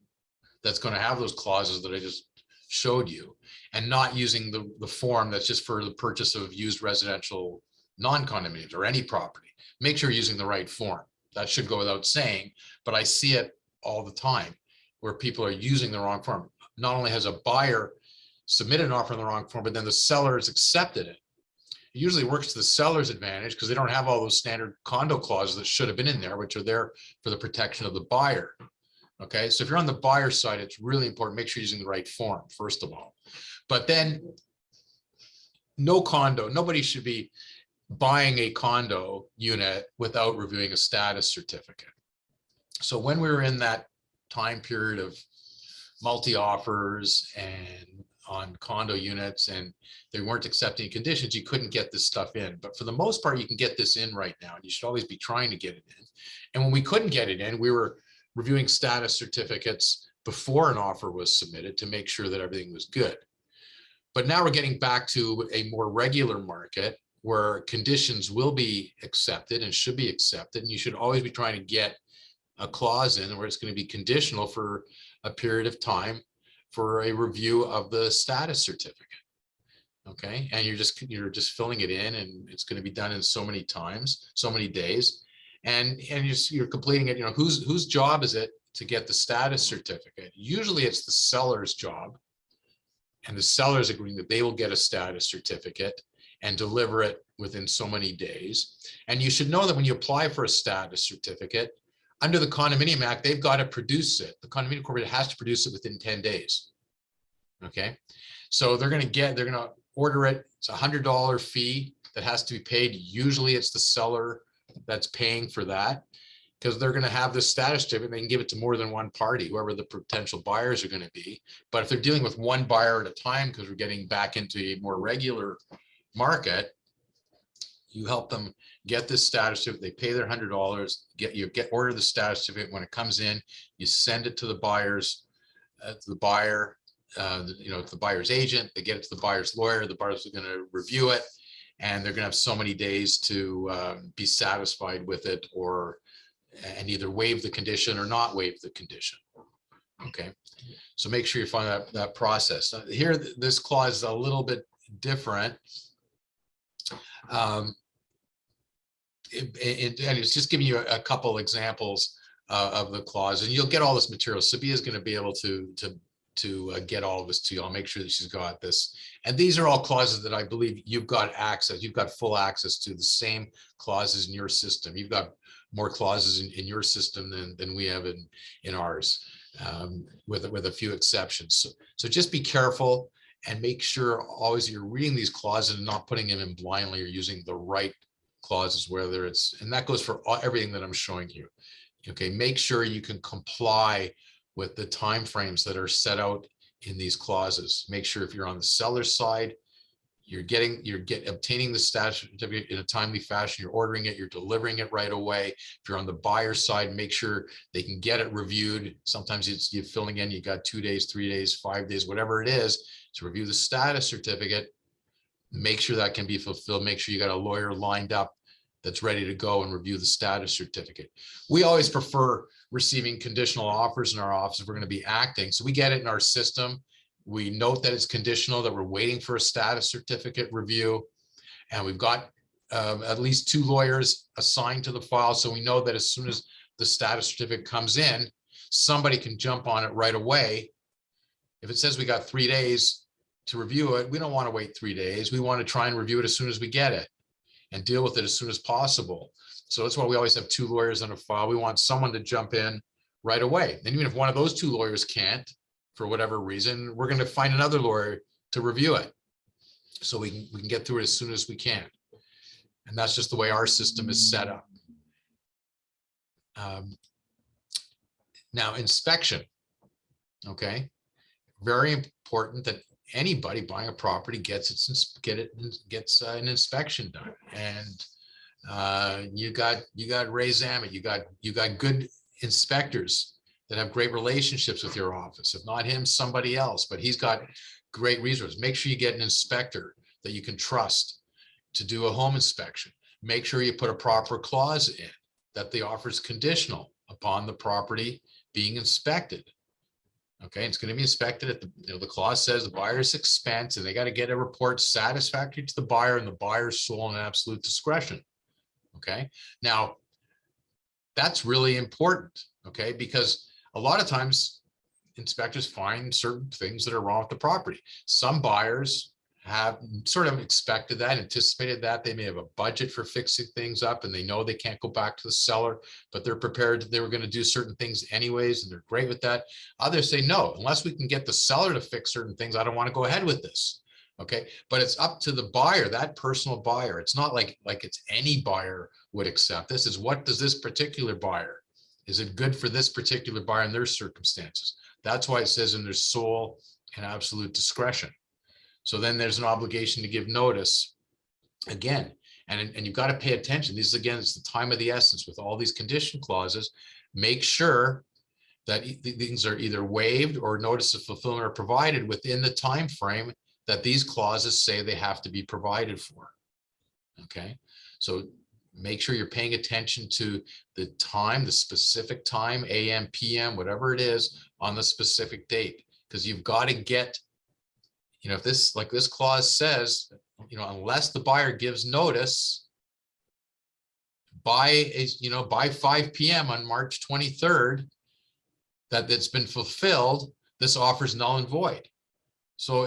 that's going to have those clauses that I just showed you, and not using the form that's just for the purchase of used residential non-condominiums or any property. Make sure you're using the right form. That should go without saying, but I see it all the time where people are using the wrong form. Not only has a buyer submitted an offer in the wrong form, but then the seller has accepted it. It usually works to the seller's advantage, because they don't have all those standard condo clauses that should have been in there, which are there for the protection of the buyer. Okay, so if you're on the buyer side, it's really important, make sure you're using the right form, first of all. But then nobody should be buying a condo unit without reviewing a status certificate. So when we were in that time period of multi-offers and on condo units, and they weren't accepting conditions, you couldn't get this stuff in. But for the most part, you can get this in right now, and you should always be trying to get it in. And when we couldn't get it in, we were reviewing status certificates before an offer was submitted to make sure that everything was good. But now we're getting back to a more regular market where conditions will be accepted and should be accepted, and you should always be trying to get a clause in where it's going to be conditional for a period of time for a review of the status certificate. Okay, and you're just filling it in, and it's going to be done in so many times, so many days, and you're completing it. Whose job is it to get the status certificate? Usually it's the seller's job, and the seller's agreeing that they will get a status certificate and deliver it within so many days. And you should know that when you apply for a status certificate, Under the Condominium Act, they've got to produce it. The condominium corporation has to produce it within 10 days. Okay. So they're going to order it. It's $100 fee that has to be paid. Usually it's the seller that's paying for that, because they're going to have this status certificate. They can give it to more than one party, whoever the potential buyers are going to be. But if they're dealing with one buyer at a time, because we're getting back into a more regular market, you help them get this status certificate. They pay their $100. Order the status certificate. When it comes in, you send it to the buyers, to the buyer, to the buyer's agent. They get it to the buyer's lawyer. The buyers are going to review it, and they're going to have so many days to be satisfied with it, and either waive the condition or not waive the condition. Okay, so make sure you find that process. Here, this clause is a little bit different. And it's just giving you a couple examples of the clause, and you'll get all this material. Sabiha is going to be able to get all of this to you. I'll make sure that she's got this. And these are all clauses that I believe you've got access. You've got full access to the same clauses in your system. You've got more clauses in your system than we have in ours, with a few exceptions. So just be careful and make sure always you're reading these clauses and not putting them in blindly, or using the right clauses, whether it's, and that goes for everything that I'm showing you. Okay, make sure you can comply with the timeframes that are set out in these clauses. Make sure if you're on the seller side, you're obtaining the status certificate in a timely fashion, you're ordering it, you're delivering it right away. If you're on the buyer side, make sure they can get it reviewed. Sometimes it's you're filling in, you got 2 days, 3 days, 5 days, whatever it is, to review the status certificate. Make sure that can be fulfilled. Make sure you got a lawyer lined up that's ready to go and review the status certificate. We always prefer receiving conditional offers in our office if we're going to be acting. So we get it in our system. We note that it's conditional, that we're waiting for a status certificate review. And we've got at least 2 lawyers assigned to the file. So we know that as soon as the status certificate comes in, somebody can jump on it right away. If it says we got 3 days to review it, we don't want to wait 3 days. We want to try and review it as soon as we get it and deal with it as soon as possible. So that's why we always have 2 lawyers on a file. We want someone to jump in right away. And even if one of those 2 lawyers can't, for whatever reason, we're going to find another lawyer to review it, so we can get through it as soon as we can. And that's just the way our system is set up. Now, inspection. Okay, very important that anybody buying a property gets an inspection done. And you got Ray Zammit, you got good inspectors that have great relationships with your office. If not him, somebody else, but he's got great resources. Make sure you get an inspector that you can trust to do a home inspection. Make sure you put a proper clause in that the offer is conditional upon the property being inspected. Okay, it's going to be inspected at the clause says the buyer's expense, and they got to get a report satisfactory to the buyer and the buyer's sole and absolute discretion. Okay, now that's really important. Okay, because a lot of times inspectors find certain things that are wrong with the property. Some buyers have sort of expected that, anticipated that. They may have a budget for fixing things up, and they know they can't go back to the seller, but they're prepared. They were going to do certain things anyways, and they're great with that. Others say, no, unless we can get the seller to fix certain things, I don't want to go ahead with this. Okay, but it's up to the buyer, that personal buyer. It's not like it's any buyer would accept this. Is what does this particular buyer, is it good for this particular buyer in their circumstances? That's why it says in their sole and absolute discretion. So then there's an obligation to give notice again, and you've got to pay attention. This is, again, it's the time of the essence with all these condition clauses. Make sure that things are either waived or notice of fulfillment are provided within the time frame that these clauses say they have to be provided for. Okay, so make sure you're paying attention to the time, the specific time, AM, PM, whatever it is, on the specific date, because you've got to get, if this, like this clause says, unless the buyer gives notice by 5 p.m. on March 23rd, that it's been fulfilled, this offer is null and void. So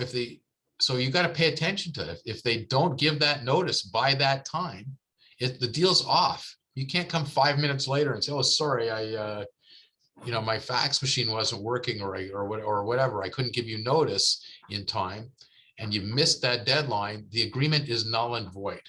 you got to pay attention to it. If they don't give that notice by that time, the deal's off. You can't come 5 minutes later and say, oh, sorry, my fax machine wasn't working, or whatever. I couldn't give you notice in time, and you missed that deadline. The agreement is null and void.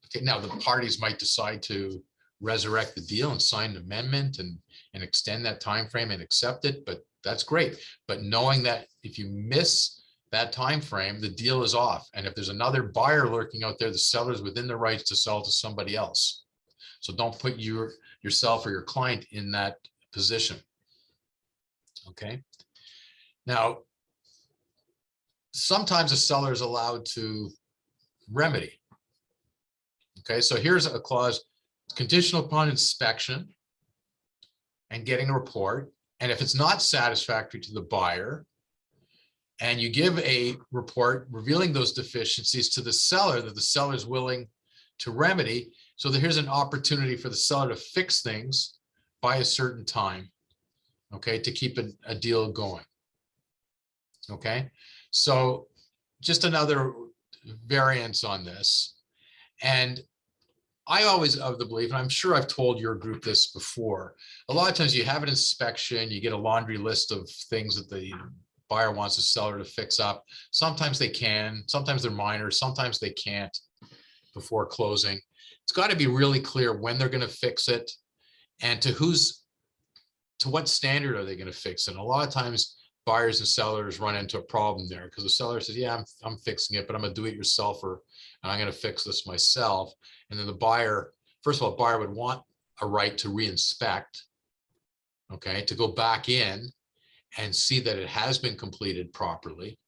Okay, now the parties might decide to resurrect the deal and sign an amendment and extend that time frame and accept it, but that's great. But knowing that if you miss that time frame, the deal is off. And if there's another buyer lurking out there, the seller's within the rights to sell to somebody else. So don't put yourself or your client in that position. Okay. Now, sometimes a seller is allowed to remedy. Okay, so here's a clause: conditional upon inspection and getting a report. And if it's not satisfactory to the buyer, and you give a report revealing those deficiencies to the seller that the seller is willing to remedy, so that here's an opportunity for the seller to fix things by a certain time, okay, to keep a deal going. Okay, so just another variance on this. And I always of the belief, and I'm sure I've told your group this before, a lot of times you have an inspection, you get a laundry list of things that the buyer wants the seller to fix up. Sometimes they can, sometimes they're minor, sometimes they can't before closing. It's got to be really clear when they're going to fix it and to what standard are they going to fix it. And a lot of times buyers and sellers run into a problem there because the seller says, yeah, I'm fixing it, but I'm a do-it-yourselfer and I'm going to fix this myself. And then the buyer, first of all, buyer would want a right to re-inspect, okay, to go back in and see that it has been completed properly.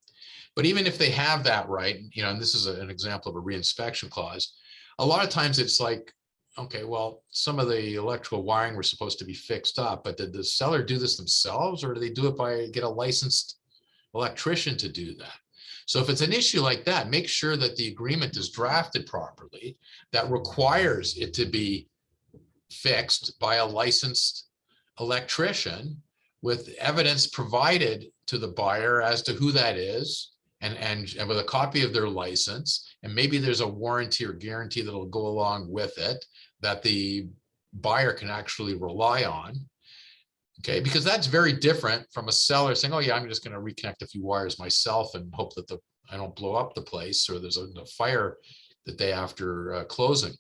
But even if they have that right, and this is an example of a re-inspection clause, a lot of times it's like, okay, well, some of the electrical wiring were supposed to be fixed up, but did the seller do this themselves, or do they do it by get a licensed electrician to do that? So if it's an issue like that, make sure that the agreement is drafted properly, that requires it to be fixed by a licensed electrician with evidence provided to the buyer as to who that is, and with a copy of their license, and maybe there's a warranty or guarantee that'll go along with it that the buyer can actually rely on. Okay, because that's very different from a seller saying, oh yeah, I'm just going to reconnect a few wires myself and hope that I don't blow up the place or there's a fire the day after closing.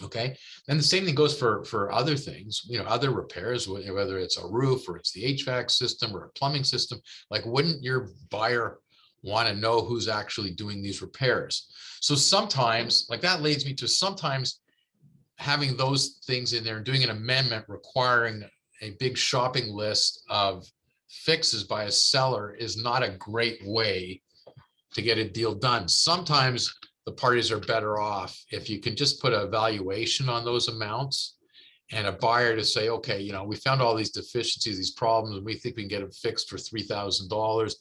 Okay, and the same thing goes for other things, other repairs, whether it's a roof or it's the HVAC system or a plumbing system. Like, wouldn't your buyer want to know who's actually doing these repairs? So sometimes, like, that leads me to sometimes having those things in there and doing an amendment requiring a big shopping list of fixes by a seller is not a great way to get a deal done. Sometimes the parties are better off if you can just put a valuation on those amounts and a buyer to say, okay, we found all these deficiencies, these problems, and we think we can get them fixed for $3,000.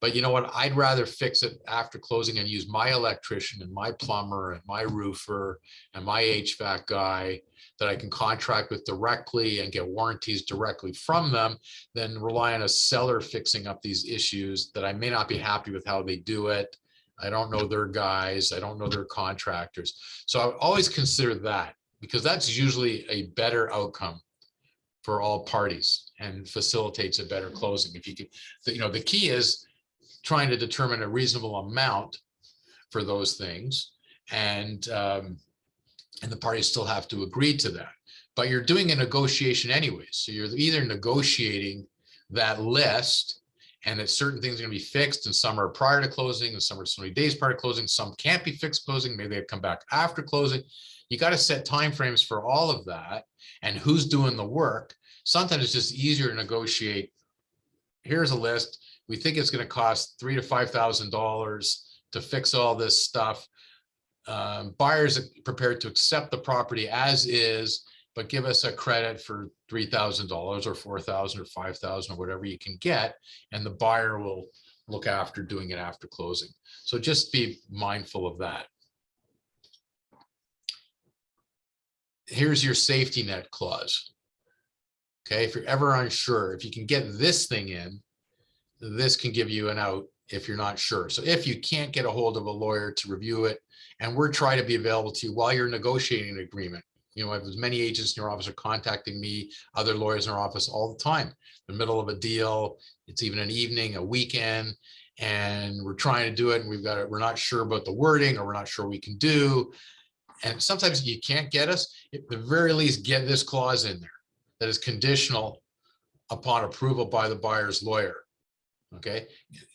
But you know what? I'd rather fix it after closing and use my electrician and my plumber and my roofer and my HVAC guy that I can contract with directly and get warranties directly from them than rely on a seller fixing up these issues that I may not be happy with how they do it. I don't know their guys. I don't know their contractors. So I would always consider that, because that's usually a better outcome for all parties and facilitates a better closing. If you could, the key is trying to determine a reasonable amount for those things, and the parties still have to agree to that. But you're doing a negotiation anyways. So you're either negotiating that list and that certain things are going to be fixed, and some are prior to closing, and some are so many days prior to closing. Some can't be fixed closing. Maybe they come back after closing. You got to set timeframes for all of that and who's doing the work. Sometimes it's just easier to negotiate. Here's a list. We think it's going to cost $3,000 to $5,000 to fix all this stuff. Buyers are prepared to accept the property as is, but give us a credit for $3,000 or $4,000 or $5,000 or whatever you can get, and the buyer will look after doing it after closing. So just be mindful of that. Here's your safety net clause. Okay, if you're ever unsure, if you can get this thing in, this can give you an out if you're not sure. So if you can't get a hold of a lawyer to review it, and we're trying to be available to you while you're negotiating an agreement, You know, I have as many agents in your office are contacting me, other lawyers in our office all the time. In the middle of a deal, it's even an evening, a weekend, and we're trying to do it, and we're not sure about the wording, or we're not sure we can do. And sometimes you can't get us. At the very least, get this clause in there that is conditional upon approval by the buyer's lawyer. Okay,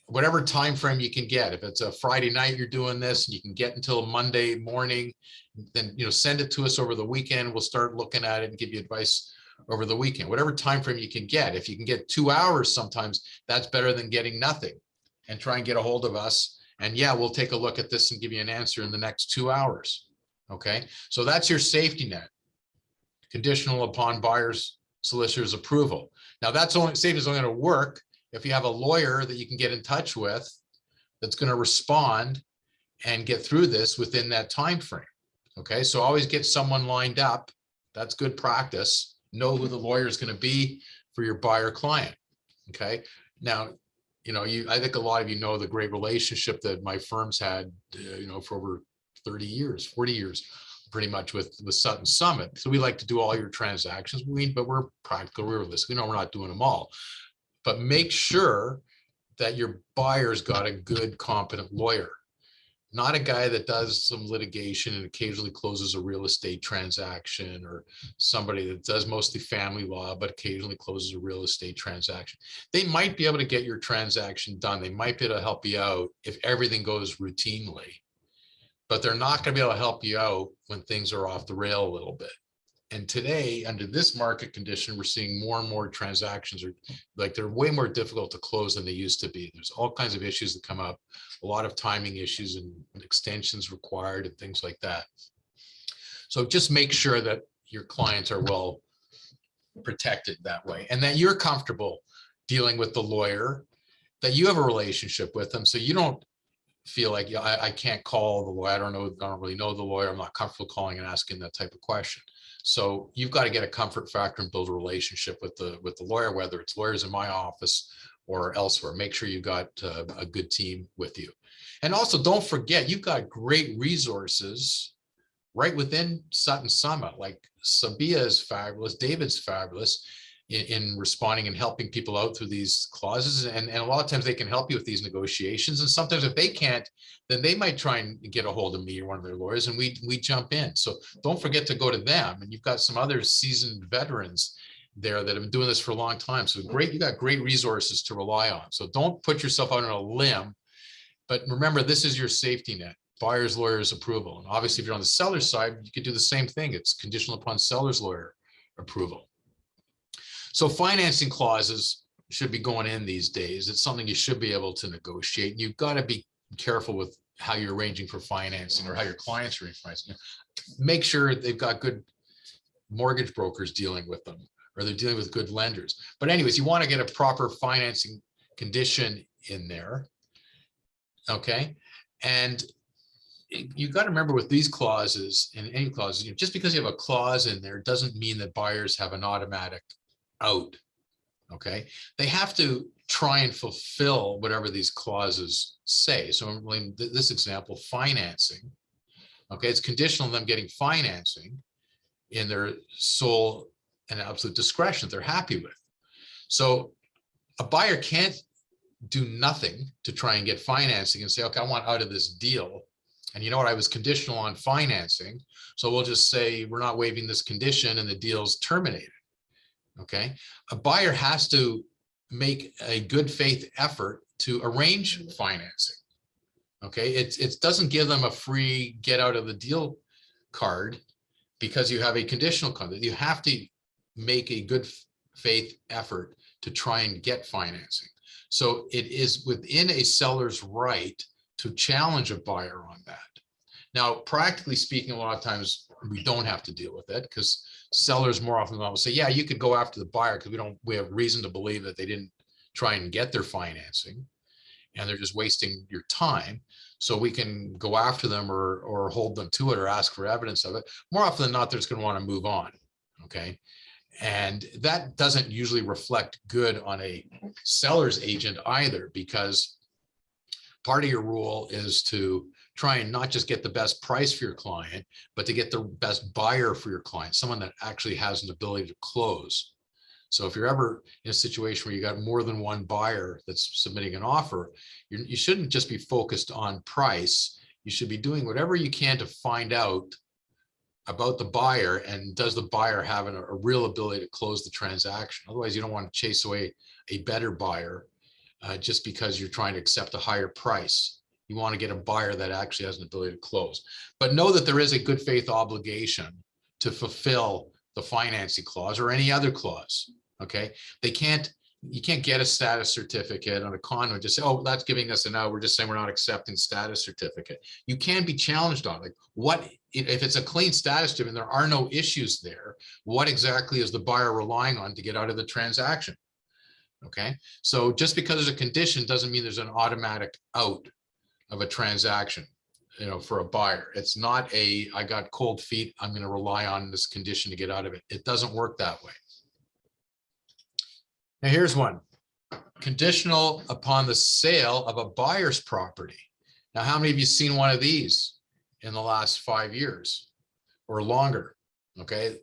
whatever time frame you can get. If it's a Friday night you're doing this, and you can get until Monday morning, then send it to us over the weekend. We'll start looking at it and give you advice over the weekend. Whatever time frame you can get. If you can get 2 hours, sometimes that's better than getting nothing. And try and get a hold of us. And yeah, we'll take a look at this and give you an answer in the next 2 hours. Okay, so that's your safety net, conditional upon buyer's solicitor's approval. Now that's only safety is only going to work if you have a lawyer that you can get in touch with that's going to respond and get through this within that time frame. Okay, so always get someone lined up. That's good practice. Know who the lawyer is going to be for your buyer client. Okay, now I think a lot of you know the great relationship that my firm's had for over 30 years, 40 years pretty much with Sutton Summit. So we like to do all your transactions, but we're practical realists. We know we're not doing them all. But make sure that your buyer's got a good, competent lawyer, not a guy that does some litigation and occasionally closes a real estate transaction, or somebody that does mostly family law, but occasionally closes a real estate transaction. They might be able to get your transaction done. They might be able to help you out if everything goes routinely, but they're not going to be able to help you out when things are off the rail a little bit. And today, under this market condition, we're seeing more and more transactions they're way more difficult to close than they used to be. There's all kinds of issues that come up, a lot of timing issues and extensions required and things like that. So just make sure that your clients are well protected that way, and that you're comfortable dealing with the lawyer, that you have a relationship with them, so you don't feel like I can't call the lawyer. I don't really know the lawyer. I'm not comfortable calling and asking that type of question. So you've got to get a comfort factor and build a relationship with the lawyer, whether it's lawyers in my office or elsewhere. Make sure you've got a good team with you. And also don't forget, you've got great resources right within Sutton Summit. Like Sabiha is fabulous, David's fabulous in responding and helping people out through these clauses. And a lot of times they can help you with these negotiations. And sometimes if they can't, then they might try and get a hold of me or one of their lawyers, and we jump in. So don't forget to go to them. And you've got some other seasoned veterans there that have been doing this for a long time. So great, you got great resources to rely on. So don't put yourself out on a limb, but remember, this is your safety net, buyer's lawyer's approval. And obviously if you're on the seller's side, you could do the same thing. It's conditional upon seller's lawyer approval. So financing clauses should be going in these days. It's something you should be able to negotiate. You've got to be careful with how you're arranging for financing or how your clients are arranging financing. Make sure they've got good mortgage brokers dealing with them, or they're dealing with good lenders. But anyways, you want to get a proper financing condition in there. Okay. And you've got to remember with these clauses and any clauses, just because you have a clause in there doesn't mean that buyers have an automatic out. Okay, they have to try and fulfill whatever these clauses say. So in this example, financing, okay, it's conditional on them getting financing in their sole and absolute discretion that they're happy with. So a buyer can't do nothing to try and get financing and say, okay, I want out of this deal, and you know what, I was conditional on financing, so we'll just say we're not waiving this condition and the deal's terminated. Okay, a buyer has to make a good faith effort to arrange financing. Okay, it doesn't give them a free get out of the deal card because you have a conditional contract. You have to make a good faith effort to try and get financing. So it is within a seller's right to challenge a buyer on that. Now, practically speaking, a lot of times we don't have to deal with it because sellers more often than not will say, yeah, you could go after the buyer because we have reason to believe that they didn't try and get their financing and they're just wasting your time. So we can go after them or hold them to it or ask for evidence of it. More often than not, they're just going to want to move on. Okay. And that doesn't usually reflect good on a seller's agent either, because part of your role is to try and not just get the best price for your client, but to get the best buyer for your client, someone that actually has an ability to close. So if you're ever in a situation where you got more than one buyer that's submitting an offer, you shouldn't just be focused on price. You should be doing whatever you can to find out about the buyer, and does the buyer have a real ability to close the transaction? Otherwise, you don't want to chase away a better buyer just because you're trying to accept a higher price. You want to get a buyer that actually has an ability to close. But know that there is a good faith obligation to fulfill the financing clause or any other clause. Okay, you can't get a status certificate on a condo and just say, oh, that's giving us a no, we're just saying we're not accepting status certificate. You can be challenged on, like, what if it's a clean status certificate and there are no issues there, what exactly is the buyer relying on to get out of the transaction? Okay, so just because there's a condition doesn't mean there's an automatic out of a transaction, for a buyer. It's not I got cold feet, I'm going to rely on this condition to get out of it. It doesn't work that way. Now here's one. Conditional upon the sale of a buyer's property. Now, how many of you seen one of these in the last 5 years or longer? Okay,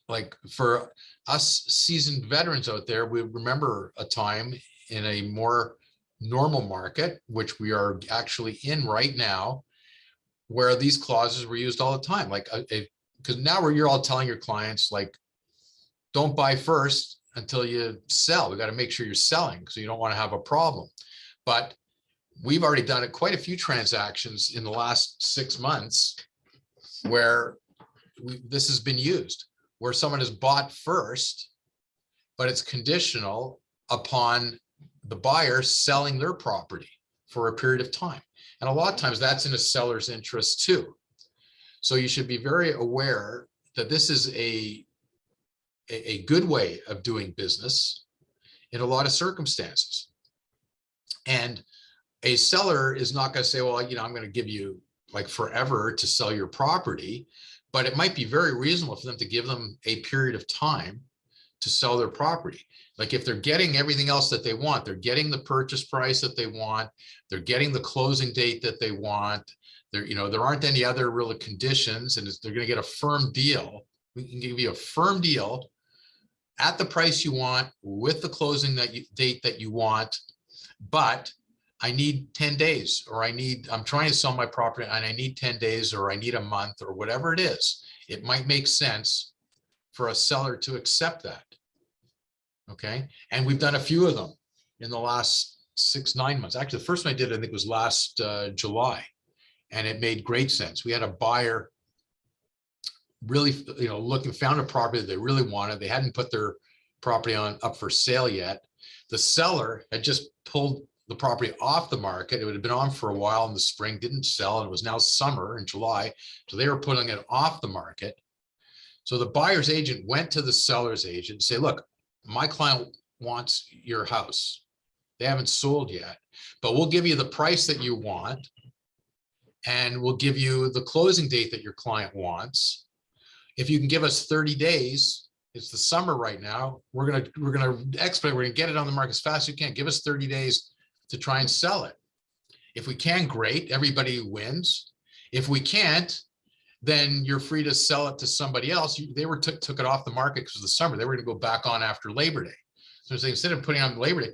like for us seasoned veterans out there, we remember a time in a more normal market, which we are actually in right now, where these clauses were used all the time. Like, because now you're all telling your clients, like, don't buy first until you sell. We got to make sure you're selling, so you don't want to have a problem. But we've already done quite a few transactions in the last 6 months where this has been used, where someone has bought first, but it's conditional upon the buyer selling their property for a period of time. And a lot of times that's in a seller's interest too. So you should be very aware that this is a good way of doing business in a lot of circumstances. And a seller is not going to say, well, I'm going to give you like forever to sell your property, but it might be very reasonable for them to give them a period of time to sell their property. Like if they're getting everything else that they want, they're getting the purchase price that they want, they're getting the closing date that they want, there aren't any other real conditions, and they're going to get a firm deal. We can give you a firm deal at the price you want with the closing date that you want, but I need 10 days, or I'm trying to sell my property and I need 10 days, or I need a month, or whatever it is. It might make sense for a seller to accept that. Okay. And we've done a few of them in the last 6-9 months. Actually, the first one I did, I think, was last July, and it made great sense. We had a buyer really, found a property that they really wanted. They hadn't put their property up for sale yet. The seller had just pulled the property off the market. It had been on for a while in the spring, didn't sell, and it was now summer in July. So they were putting it off the market. So the buyer's agent went to the seller's agent and said, look, my client wants your house. They haven't sold yet, but we'll give you the price that you want, and we'll give you the closing date that your client wants. If you can give us 30 days, it's the summer right now, we're gonna expedite, we're gonna get it on the market as fast as you can. Give us 30 days to try and sell it. If we can, great, everybody wins. If we can't, then you're free to sell it to somebody else. They took it off the market because of the summer. They were going to go back on after Labor Day. So instead of putting on Labor Day,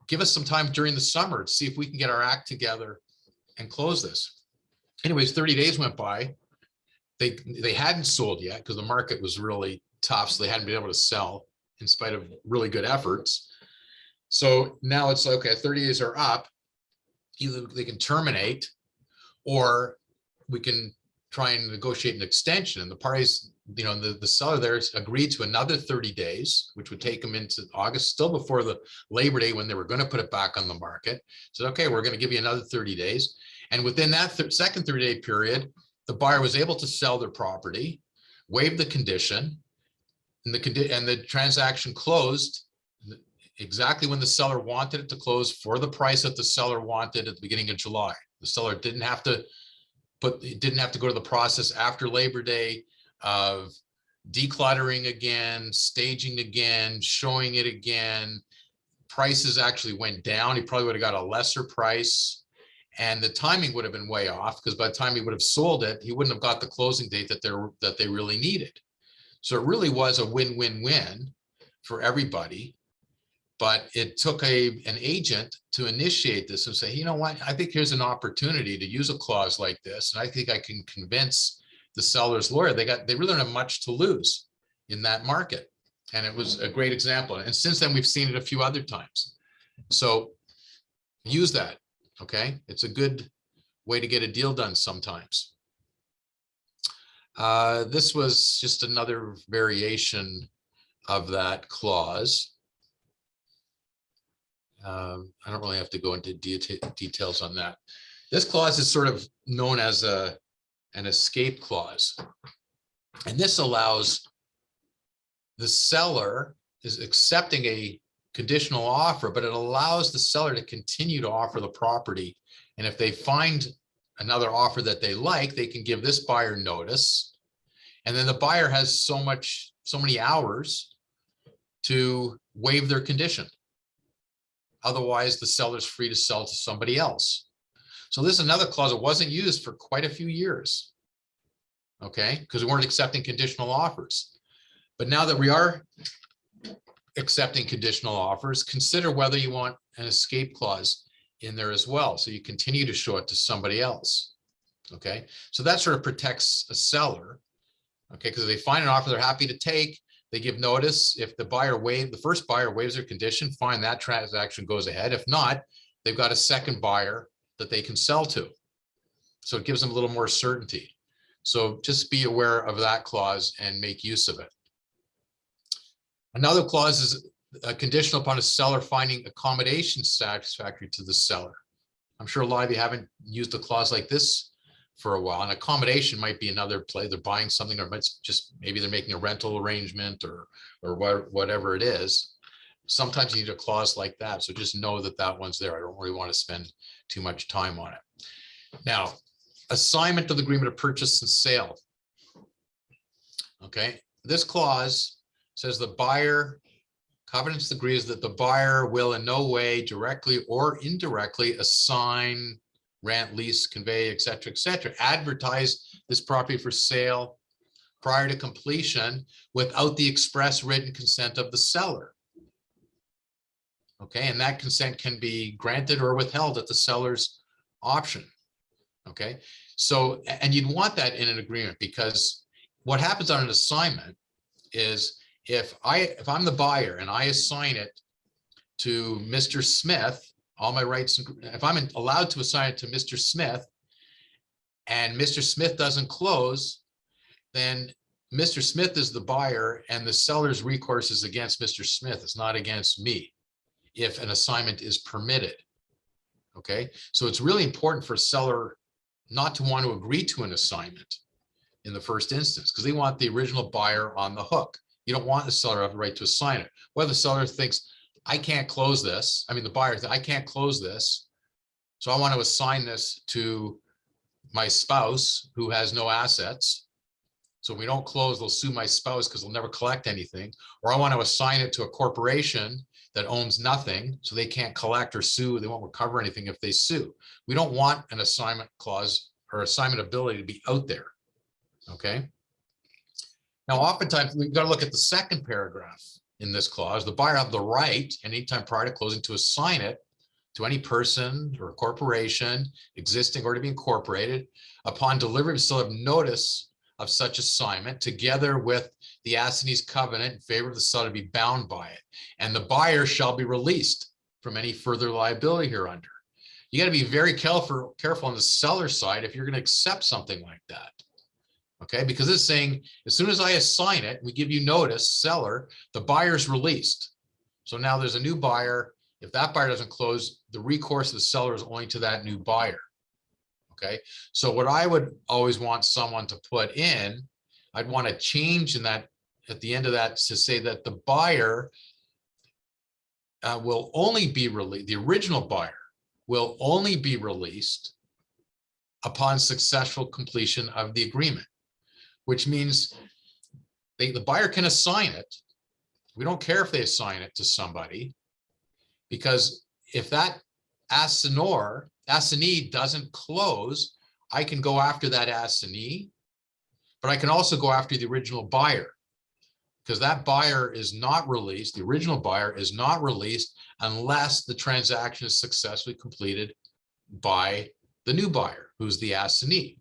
give us some time during the summer to see if we can get our act together and close this. Anyways, 30 days went by. They hadn't sold yet because the market was really tough, so they hadn't been able to sell in spite of really good efforts. So now it's like, okay, 30 days are up. Either they can terminate, or we can try and negotiate an extension. And the parties, the seller there agreed to another 30 days, which would take them into August, still before the Labor Day when they were going to put it back on the market. So, okay, we're going to give you another 30 days. And within that second 30-day period, the buyer was able to sell their property, waive the condition, and the transaction closed exactly when the seller wanted it to close, for the price that the seller wanted at the beginning of July. The seller didn't have to go to the process after Labor Day of decluttering again, staging again, showing it again. Prices actually went down. He probably would have got a lesser price. And the timing would have been way off, because by the time he would have sold it, he wouldn't have got the closing date that they really needed. So it really was a win-win-win for everybody. But it took an agent to initiate this and say, you know what, I think here's an opportunity to use a clause like this. And I think I can convince the seller's lawyer. They really don't have much to lose in that market. And it was a great example. And since then, we've seen it a few other times. So use that, okay? It's a good way to get a deal done sometimes. This was just another variation of that clause. I don't really have to go into details on that. This clause is sort of known as an escape clause. And this allows the seller is accepting a conditional offer, but it allows the seller to continue to offer the property. And if they find another offer that they like, they can give this buyer notice. And then the buyer has so many hours to waive their condition. Otherwise, the seller's free to sell to somebody else. So this is another clause that wasn't used for quite a few years, okay? Because we weren't accepting conditional offers. But now that we are accepting conditional offers, consider whether you want an escape clause in there as well, so you continue to show it to somebody else, okay? So that sort of protects a seller, okay? Because if they find an offer they're happy to take, they give notice. If the first buyer waives their condition, fine, that transaction goes ahead. If not, they've got a second buyer that they can sell to. So it gives them a little more certainty. So just be aware of that clause and make use of it. Another clause is conditional upon a seller finding accommodation satisfactory to the seller. I'm sure a lot of you haven't used a clause like this for a while. An accommodation might be another play. They're buying something, or maybe they're making a rental arrangement or whatever it is. Sometimes you need a clause like that. So just know that that one's there. I don't really want to spend too much time on it. Now, assignment of the agreement of purchase and sale. Okay, this clause says the buyer covenants agrees that the buyer will in no way directly or indirectly assign, rent, lease, convey, et cetera, advertise this property for sale prior to completion without the express written consent of the seller. Okay, and that consent can be granted or withheld at the seller's option. Okay, so, and you'd want that in an agreement, because what happens on an assignment is if I'm the buyer and I assign it to Mr. Smith, all my rights, if I'm allowed to assign it to Mr. Smith and Mr. Smith doesn't close, then Mr. Smith is the buyer and the seller's recourse is against Mr. Smith. It's not against me if an assignment is permitted. Okay, so it's really important for a seller not to want to agree to an assignment in the first instance, because they want the original buyer on the hook. You don't want the seller to have the right to assign it. Whether the seller thinks, I can't close this. I mean, the buyer thinks, I can't close this, so I want to assign this to my spouse who has no assets. So if we don't close, they'll sue my spouse because they'll never collect anything. Or I want to assign it to a corporation that owns nothing, so they can't collect or sue. They won't recover anything if they sue. We don't want an assignment clause or assignment ability to be out there. Okay. Now, oftentimes we've got to look at the second paragraph in this clause. The buyer have the right anytime prior to closing to assign it to any person or corporation existing or to be incorporated upon delivery of still have notice of such assignment together with the assignee's covenant in favor of the seller to be bound by it. And the buyer shall be released from any further liability hereunder. You got to be very careful on the seller side if you're going to accept something like that. Okay, because it's saying as soon as I assign it, we give you notice, seller, the buyer's released. So now there's a new buyer. If that buyer doesn't close, the recourse of the seller is only to that new buyer. Okay, so what I would always want someone to put in, I'd want to change in that at the end of that to say that the buyer will only be released, the original buyer will only be released upon successful completion of the agreement, which means the buyer can assign it. We don't care if they assign it to somebody, because if that assignor assignee doesn't close, I can go after that assignee, but I can also go after the original buyer, because that buyer is not released. The original buyer is not released unless the transaction is successfully completed by the new buyer, who's the assignee.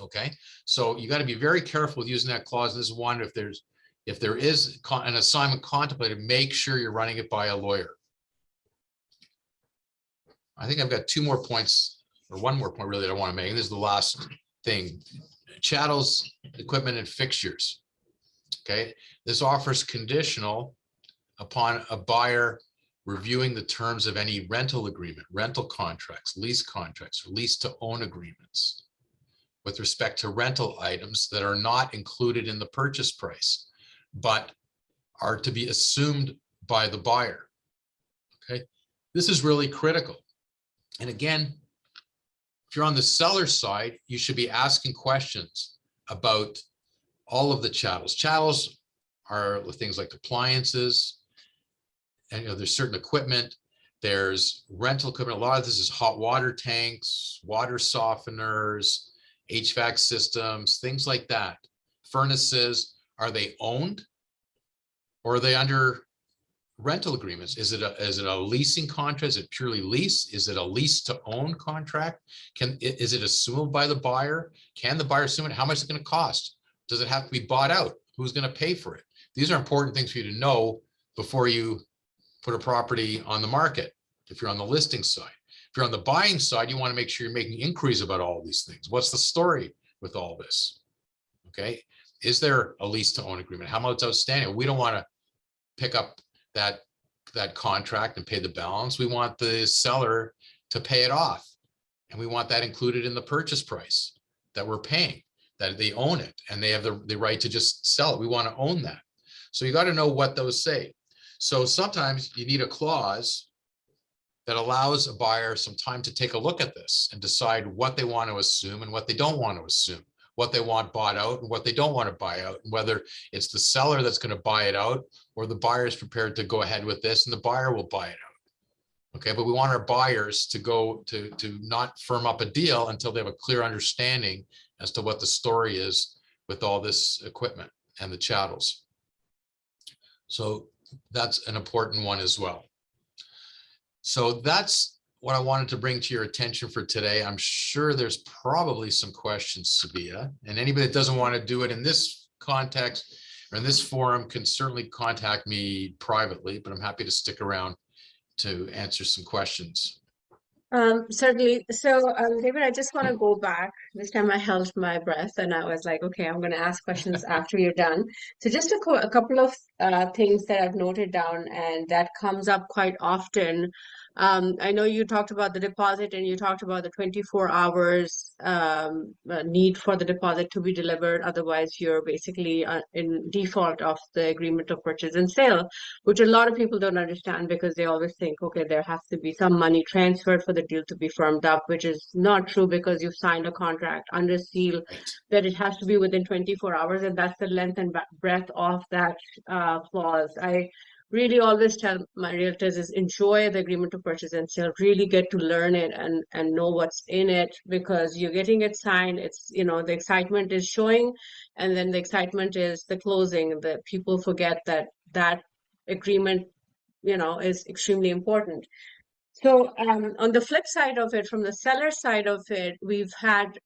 Okay, so you got to be very careful with using that clause. This is one, if there is an assignment contemplated, make sure you're running it by a lawyer. I think I've got two more points, or one more point really that I want to make. This is the last thing. Chattels, equipment, and fixtures. Okay, this offers conditional upon a buyer reviewing the terms of any rental agreement, rental contracts, lease contracts, or lease to own agreements with respect to rental items that are not included in the purchase price, but are to be assumed by the buyer. Okay, this is really critical. And again, if you're on the seller side, you should be asking questions about all of the chattels. Chattels are things like appliances, and there's certain equipment, there's rental equipment. A lot of this is hot water tanks, water softeners, HVAC systems, things like that. Furnaces, are they owned or are they under rental agreements? Is it a leasing contract? Is it purely lease? Is it a lease to own contract? Is it assumed by the buyer? Can the buyer assume it? How much is it going to cost? Does it have to be bought out? Who's going to pay for it? These are important things for you to know before you put a property on the market. If you're on the listing side, if you're on the buying side, you want to make sure you're making inquiries about all these things. What's the story with all this? Okay, is there a lease to own agreement? How much outstanding? We don't want to pick up that contract and pay the balance. We want the seller to pay it off, and we want that included in the purchase price that we're paying, that they own it and they have the right to just sell it. We want to own that. So you got to know what those say. So sometimes you need a clause that allows a buyer some time to take a look at this and decide what they want to assume and what they don't want to assume, what they want bought out and what they don't want to buy out, and whether it's the seller that's going to buy it out or the buyer is prepared to go ahead with this and the buyer will buy it out. Okay, but we want our buyers to go to not firm up a deal until they have a clear understanding as to what the story is with all this equipment and the chattels. So that's an important one as well. So that's what I wanted to bring to your attention for today. I'm sure there's probably some questions, Sabiha, and anybody that doesn't want to do it in this context or in this forum can certainly contact me privately, but I'm happy to stick around to answer some questions. Certainly. So, David, I just want to go back. This time I held my breath and I was like, okay, I'm going to ask questions after you're done. So just a couple of things that I've noted down and that comes up quite often. I know you talked about the deposit and you talked about the 24 hours need for the deposit to be delivered. Otherwise, you're basically in default of the agreement of purchase and sale, which a lot of people don't understand because they always think, okay, there has to be some money transferred for the deal to be firmed up, which is not true because you've signed a contract under seal that it has to be within 24 hours, and that's the length and breadth of that clause. I really always tell my realtors is enjoy the agreement to purchase and sale, really get to learn it and know what's in it, because you're getting it signed. It's, the excitement is showing, and then the excitement is the closing. The people forget that agreement, is extremely important. So on the flip side of it, from the seller side of it, we've had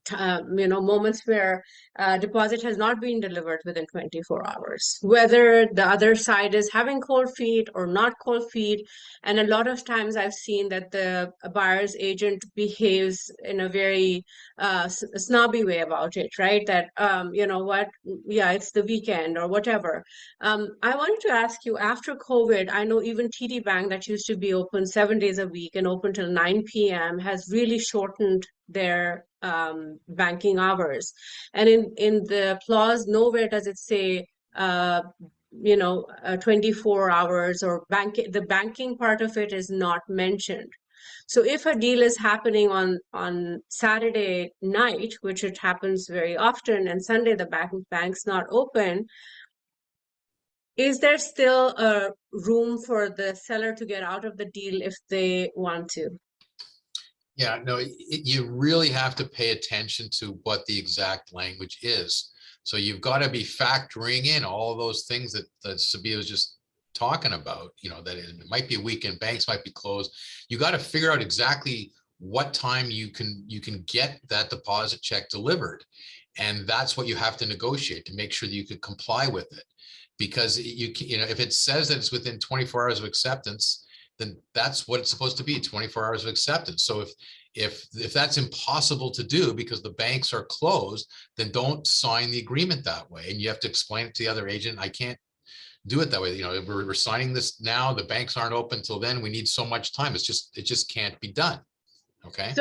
moments where deposit has not been delivered within 24 hours, whether the other side is having cold feet or not cold feet. And a lot of times I've seen that the buyer's agent behaves in a very snobby way about it, right? That, yeah, it's the weekend or whatever. I wanted to ask you, after COVID, I know even TD Bank, that used to be open 7 days a week and open till 9 p.m., has really shortened their banking hours. And in the clause, nowhere does it say 24 hours, or the banking part of it is not mentioned. So if a deal is happening on Saturday night, which it happens very often, and Sunday the bank's not open, Is there still a room for the seller to get out of the deal if they want to? Yeah, no, you really have to pay attention to what the exact language is. So you've got to be factoring in all of those things that Sabiha was just talking about, that it might be a weekend, banks might be closed. You got to figure out exactly what time you can get that deposit check delivered. And that's what you have to negotiate to make sure that you could comply with it. Because if it says that it's within 24 hours of acceptance, then that's what it's supposed to be, 24 hours of acceptance. So if that's impossible to do because the banks are closed, then don't sign the agreement that way. And you have to explain it to the other agent. I can't do it that way. We're signing this now. The banks aren't open till then. We need so much time. It just can't be done. Okay.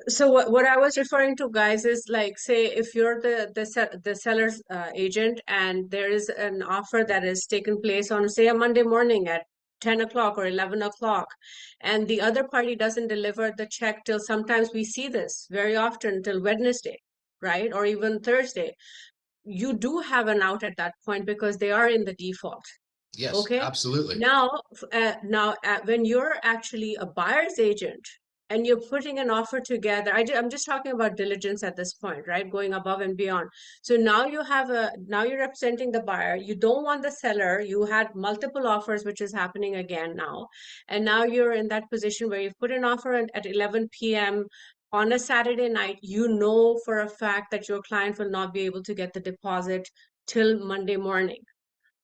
So what I was referring to, guys, is like, say if you're the seller's agent and there is an offer that is taken place on, say, a Monday morning at 10 o'clock or 11 o'clock, and the other party doesn't deliver the check till, sometimes we see this very often, till Wednesday, right? Or even Thursday. You do have an out at that point because they are in the default. Yes, Okay. absolutely. Now, when you're actually a buyer's agent and you're putting an offer together, I'm just talking about diligence at this point, right? Going above and beyond. So now you're representing the buyer. You don't want the seller. You had multiple offers, which is happening again now. And now you're in that position where you've put an offer at 11 p.m. on a Saturday night. You know for a fact that your client will not be able to get the deposit till Monday morning.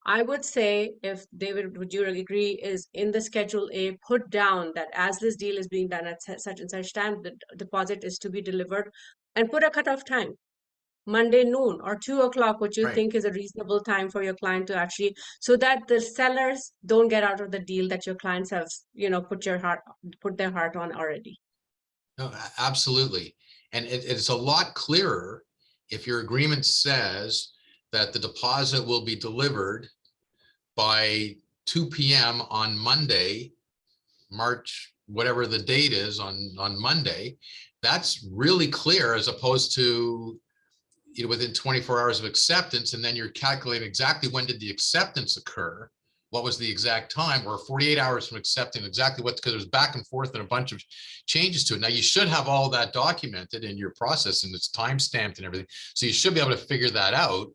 I would say, if David, would you agree, is in the Schedule A, put down that as this deal is being done at such and such time, the deposit is to be delivered, and put a cutoff time, Monday noon or 2 o'clock, which you Right. think is a reasonable time for your client to actually, so that the sellers don't get out of the deal that your clients have, put their heart on already. No, absolutely. And it's a lot clearer if your agreement says that the deposit will be delivered by 2 p.m. on Monday, March, whatever the date is on Monday. That's really clear, as opposed to within 24 hours of acceptance, and then you're calculating exactly when did the acceptance occur, what was the exact time, or 48 hours from accepting, exactly what, because there's back and forth and a bunch of changes to it. Now you should have all that documented in your process, and it's time stamped and everything, so you should be able to figure that out.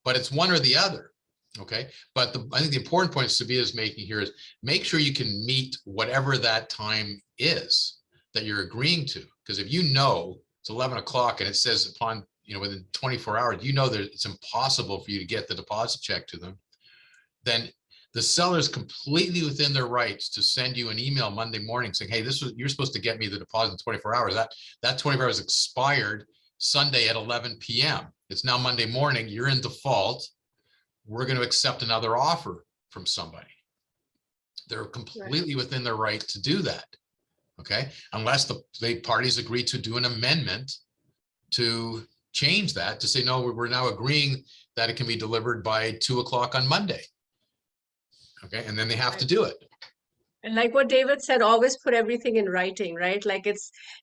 But it's one or the other. Okay. But I think the important point Sabiha is making here is make sure you can meet whatever that time is that you're agreeing to. Because if you know it's 11 o'clock and it says upon, within 24 hours, that it's impossible for you to get the deposit check to them, then the seller is completely within their rights to send you an email Monday morning saying, hey, you're supposed to get me the deposit in 24 hours. That 24 hours expired Sunday at 11 p.m. It's now Monday morning. You're in default. We're going to accept another offer from somebody. They're completely within their right to do that. Okay. Unless the parties agree to do an amendment to change that, to say, no, we're now agreeing that it can be delivered by 2 o'clock on Monday. Okay. And then they have to do it. And like what David said, always put everything in writing, right? Like,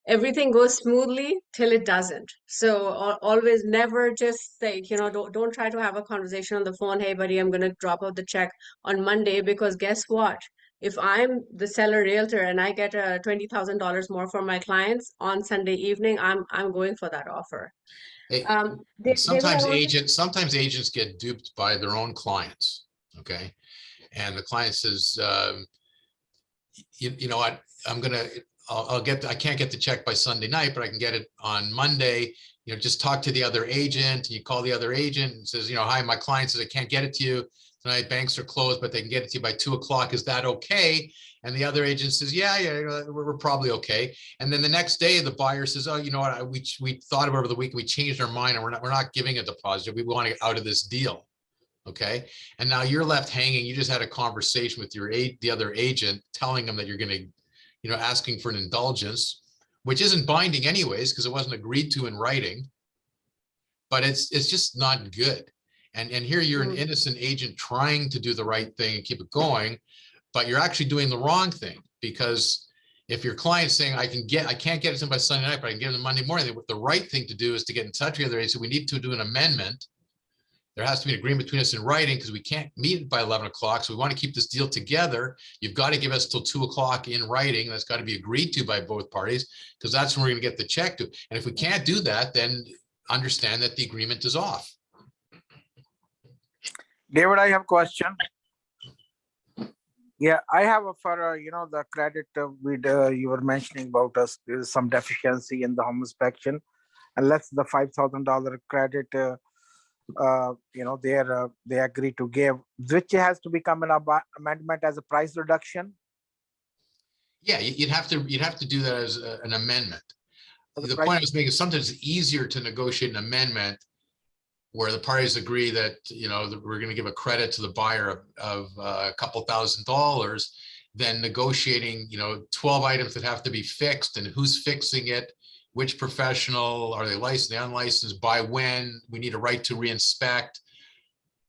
everything goes smoothly till it doesn't. So always, never just say, don't try to have a conversation on the phone. Hey, buddy, I'm going to drop out the check on Monday, because guess what? If I'm the seller realtor and I get $20,000 more for my clients on Sunday evening, I'm going for that offer. Hey, David, I want sometimes agents get duped by their own clients. Okay. And the client says, you know what, I can't get the check by Sunday night, but I can get it on Monday. Just talk to the other agent. And you call the other agent and says, hi, my client says I can't get it to you tonight. Banks are closed, but they can get it to you by 2 o'clock. Is that okay? And the other agent says, yeah, we're probably okay. And then the next day, the buyer says, oh, you know what, we thought about it over the week. We changed our mind, and we're not giving a deposit. We want to get out of this deal. Okay. And now you're left hanging. You just had a conversation with the other agent, telling them that you're going to, asking for an indulgence, which isn't binding anyways, because it wasn't agreed to in writing, but it's just not good. And here you're an innocent agent trying to do the right thing and keep it going, but you're actually doing the wrong thing, because if your client's saying, I can't get it to by Sunday night, but I can get it on Monday morning, the right thing to do is to get in touch with the other agent. So we need to do an amendment There has to be an agreement between us in writing because we can't meet by 11 o'clock. So we want to keep this deal together. You've got to give us till 2 o'clock in writing. That's got to be agreed to by both parties because that's when we're going to get the check to. And if we can't do that, then understand that the agreement is off. David, I have a question. Yeah, I have a for the credit you were mentioning about us. There's some deficiency in the home inspection, and let's the $5,000 credit. They agree to give, which has to become an amendment as a price reduction. Yeah, you'd have to do that as an amendment. The point I was making is sometimes it's easier to negotiate an amendment where the parties agree that, that we're going to give a credit to the buyer of a couple $1,000s than negotiating, 12 items that have to be fixed and who's fixing it, which professional, are they licensed, they unlicensed, by when, we need a right to reinspect,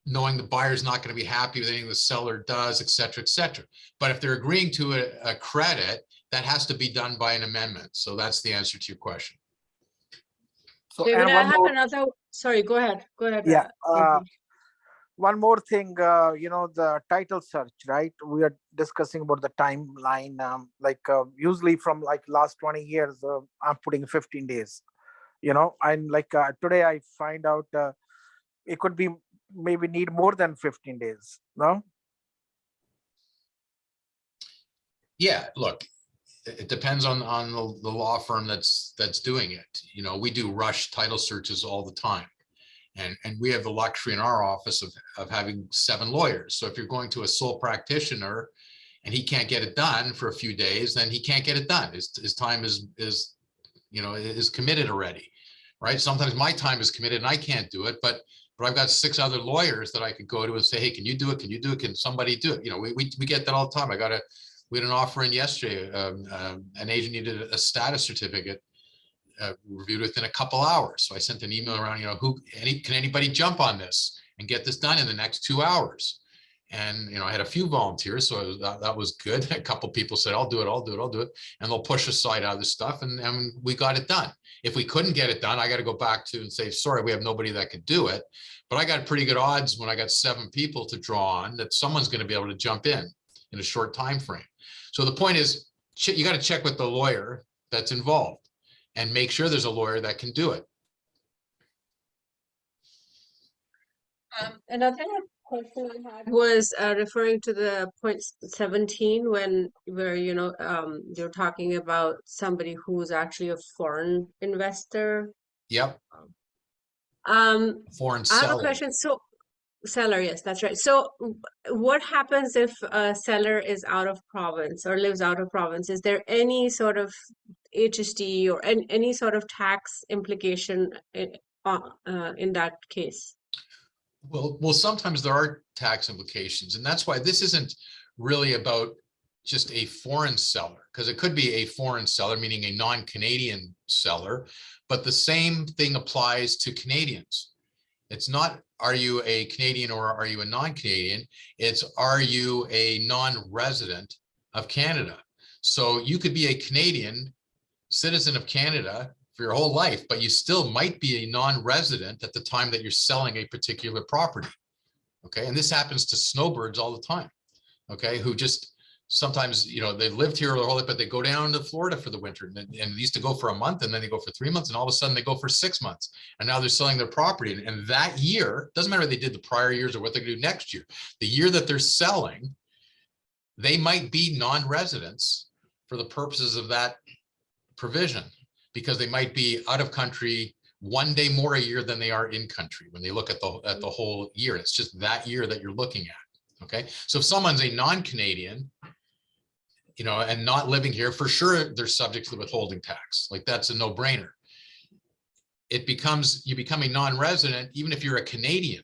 knowing the buyer's not going to be happy with anything the seller does, et cetera, et cetera. But if they're agreeing to a credit, that has to be done by an amendment. So that's the answer to your question. So, David, I have another, sorry, go ahead. Yeah. One more thing, the title search, right? We are discussing about the timeline, usually from last 20 years, I'm putting 15 days, and today I find out it could be maybe need more than 15 days, no? Yeah, look, it depends on the law firm that's doing it. We do rush title searches all the time. And we have the luxury in our office of having 7 lawyers. So if you're going to a sole practitioner and he can't get it done for a few days, then he can't get it done. His time is committed already, right? Sometimes my time is committed and I can't do it, but I've got 6 other lawyers that I could go to and say, hey, can you do it? Can you do it? Can somebody do it? We get that all the time. We had an offer in yesterday. An agent needed a status certificate reviewed within a couple hours. So I sent an email around, can anybody jump on this and get this done in the next 2 hours? And, I had a few volunteers, so that was good. A couple people said, I'll do it. And they'll push aside other stuff. And we got it done. If we couldn't get it done, I got to go back to and say, sorry, we have nobody that could do it. But I got pretty good odds when I got 7 people to draw on that someone's going to be able to jump in a short time frame. So the point is, you got to check with the lawyer that's involved and make sure there's a lawyer that can do it. Another question I had was referring to the point 17 where you're talking about somebody who's actually a foreign investor. Yep. Foreign I have a seller. question. So seller, yes, that's right. So what happens if a seller is out of province or lives out of province? Is there any sort of HST or any sort of tax implication in that case? Well, sometimes there are tax implications, and that's why this isn't really about just a foreign seller, because it could be a foreign seller, meaning a non-Canadian seller, but the same thing applies to Canadians. It's not, are you a Canadian or are you a non-Canadian? It's, are you a non-resident of Canada? So you could be a Canadian citizen of Canada for your whole life, but you still might be a non-resident at the time that you're selling a particular property. Okay, and this happens to snowbirds all the time. Okay, who just sometimes, they lived here their whole life, but they go down to Florida for the winter, and they used to go for a month, and then they go for 3 months, and all of a sudden they go for 6 months, and now they're selling their property. And that year, doesn't matter what they did the prior years or what they do next year, the year that they're selling, they might be non-residents for the purposes of that provision, because they might be out of country 1 day more a year than they are in country when they look at the whole year. It's just that year that you're looking at. Okay, so if someone's a non-Canadian, and not living here, for sure they're subject to the withholding tax. Like, that's a no-brainer. You become a non-resident even if you're a Canadian,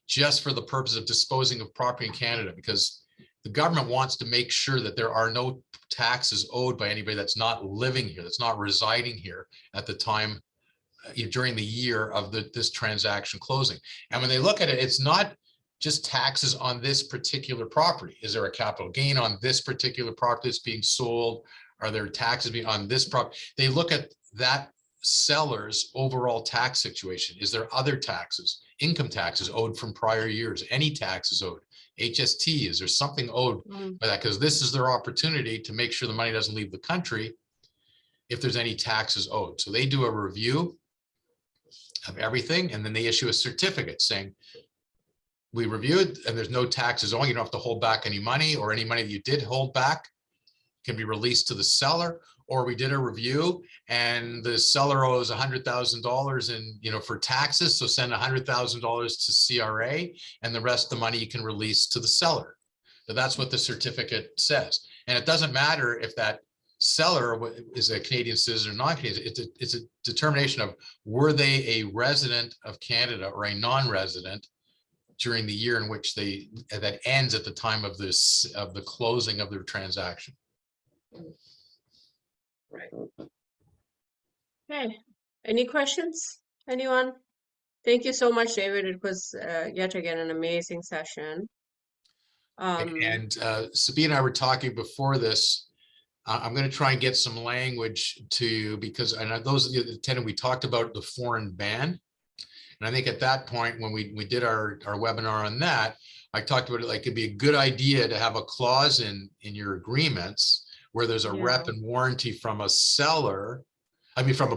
just for the purpose of disposing of property in Canada, because the government wants to make sure that there are no taxes owed by anybody that's not living here, that's not residing here at the time during the year of this transaction closing. And when they look at it, it's not just taxes on this particular property. Is there a capital gain on this particular property that's being sold? Are there taxes on this property? They look at that seller's overall tax situation. Is there other taxes, income taxes owed from prior years, any taxes owed, HST, is there something owed by that? Because this is their opportunity to make sure the money doesn't leave the country if there's any taxes owed. So they do a review of everything, and then they issue a certificate saying, we reviewed and there's no taxes owing. You don't have to hold back any money, or any money that you did hold back can be released to the seller. Or we did a review and the seller owes $100,000 in, for taxes. So send $100,000 to CRA, and the rest of the money you can release to the seller. So that's what the certificate says. And it doesn't matter if that seller is a Canadian citizen or non-Canadian. It's a determination of, were they a resident of Canada or a non-resident during the year in which that ends at the time of the closing of their transaction. Right. Okay. Any questions? Anyone? Thank you so much, David. It was yet again an amazing session. And Sabiha and I were talking before this. I'm going to try and get some language because I know those of you that attended, we talked about the foreign ban. And I think at that point, when we did our webinar on that, I talked about it like it'd be a good idea to have a clause in your agreements where there's a rep and warranty from a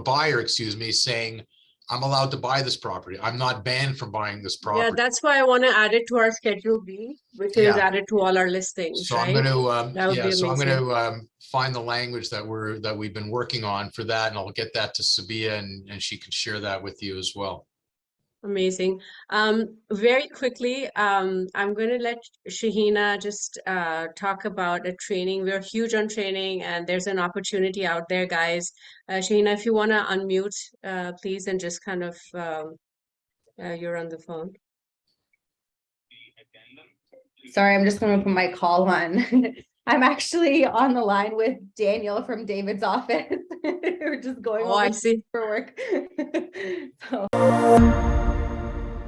buyer, excuse me, saying, I'm allowed to buy this property. I'm not banned from buying this property. Yeah, that's why I want to add it to our Schedule B, which is added to all our listings. So right? I'm going to, so I'm going to find the language that we've been working on for that, and I'll get that to Sabiha, and she can share that with you as well. Amazing. Very quickly, I'm going to let Shahina just talk about a training. We're huge on training, and there's an opportunity out there, guys. Shahina, if you want to unmute, please, and just kind of, you're on the phone. Sorry, I'm just going to put my call on. I'm actually on the line with Daniel from David's office. We're just going over I see. for work. So.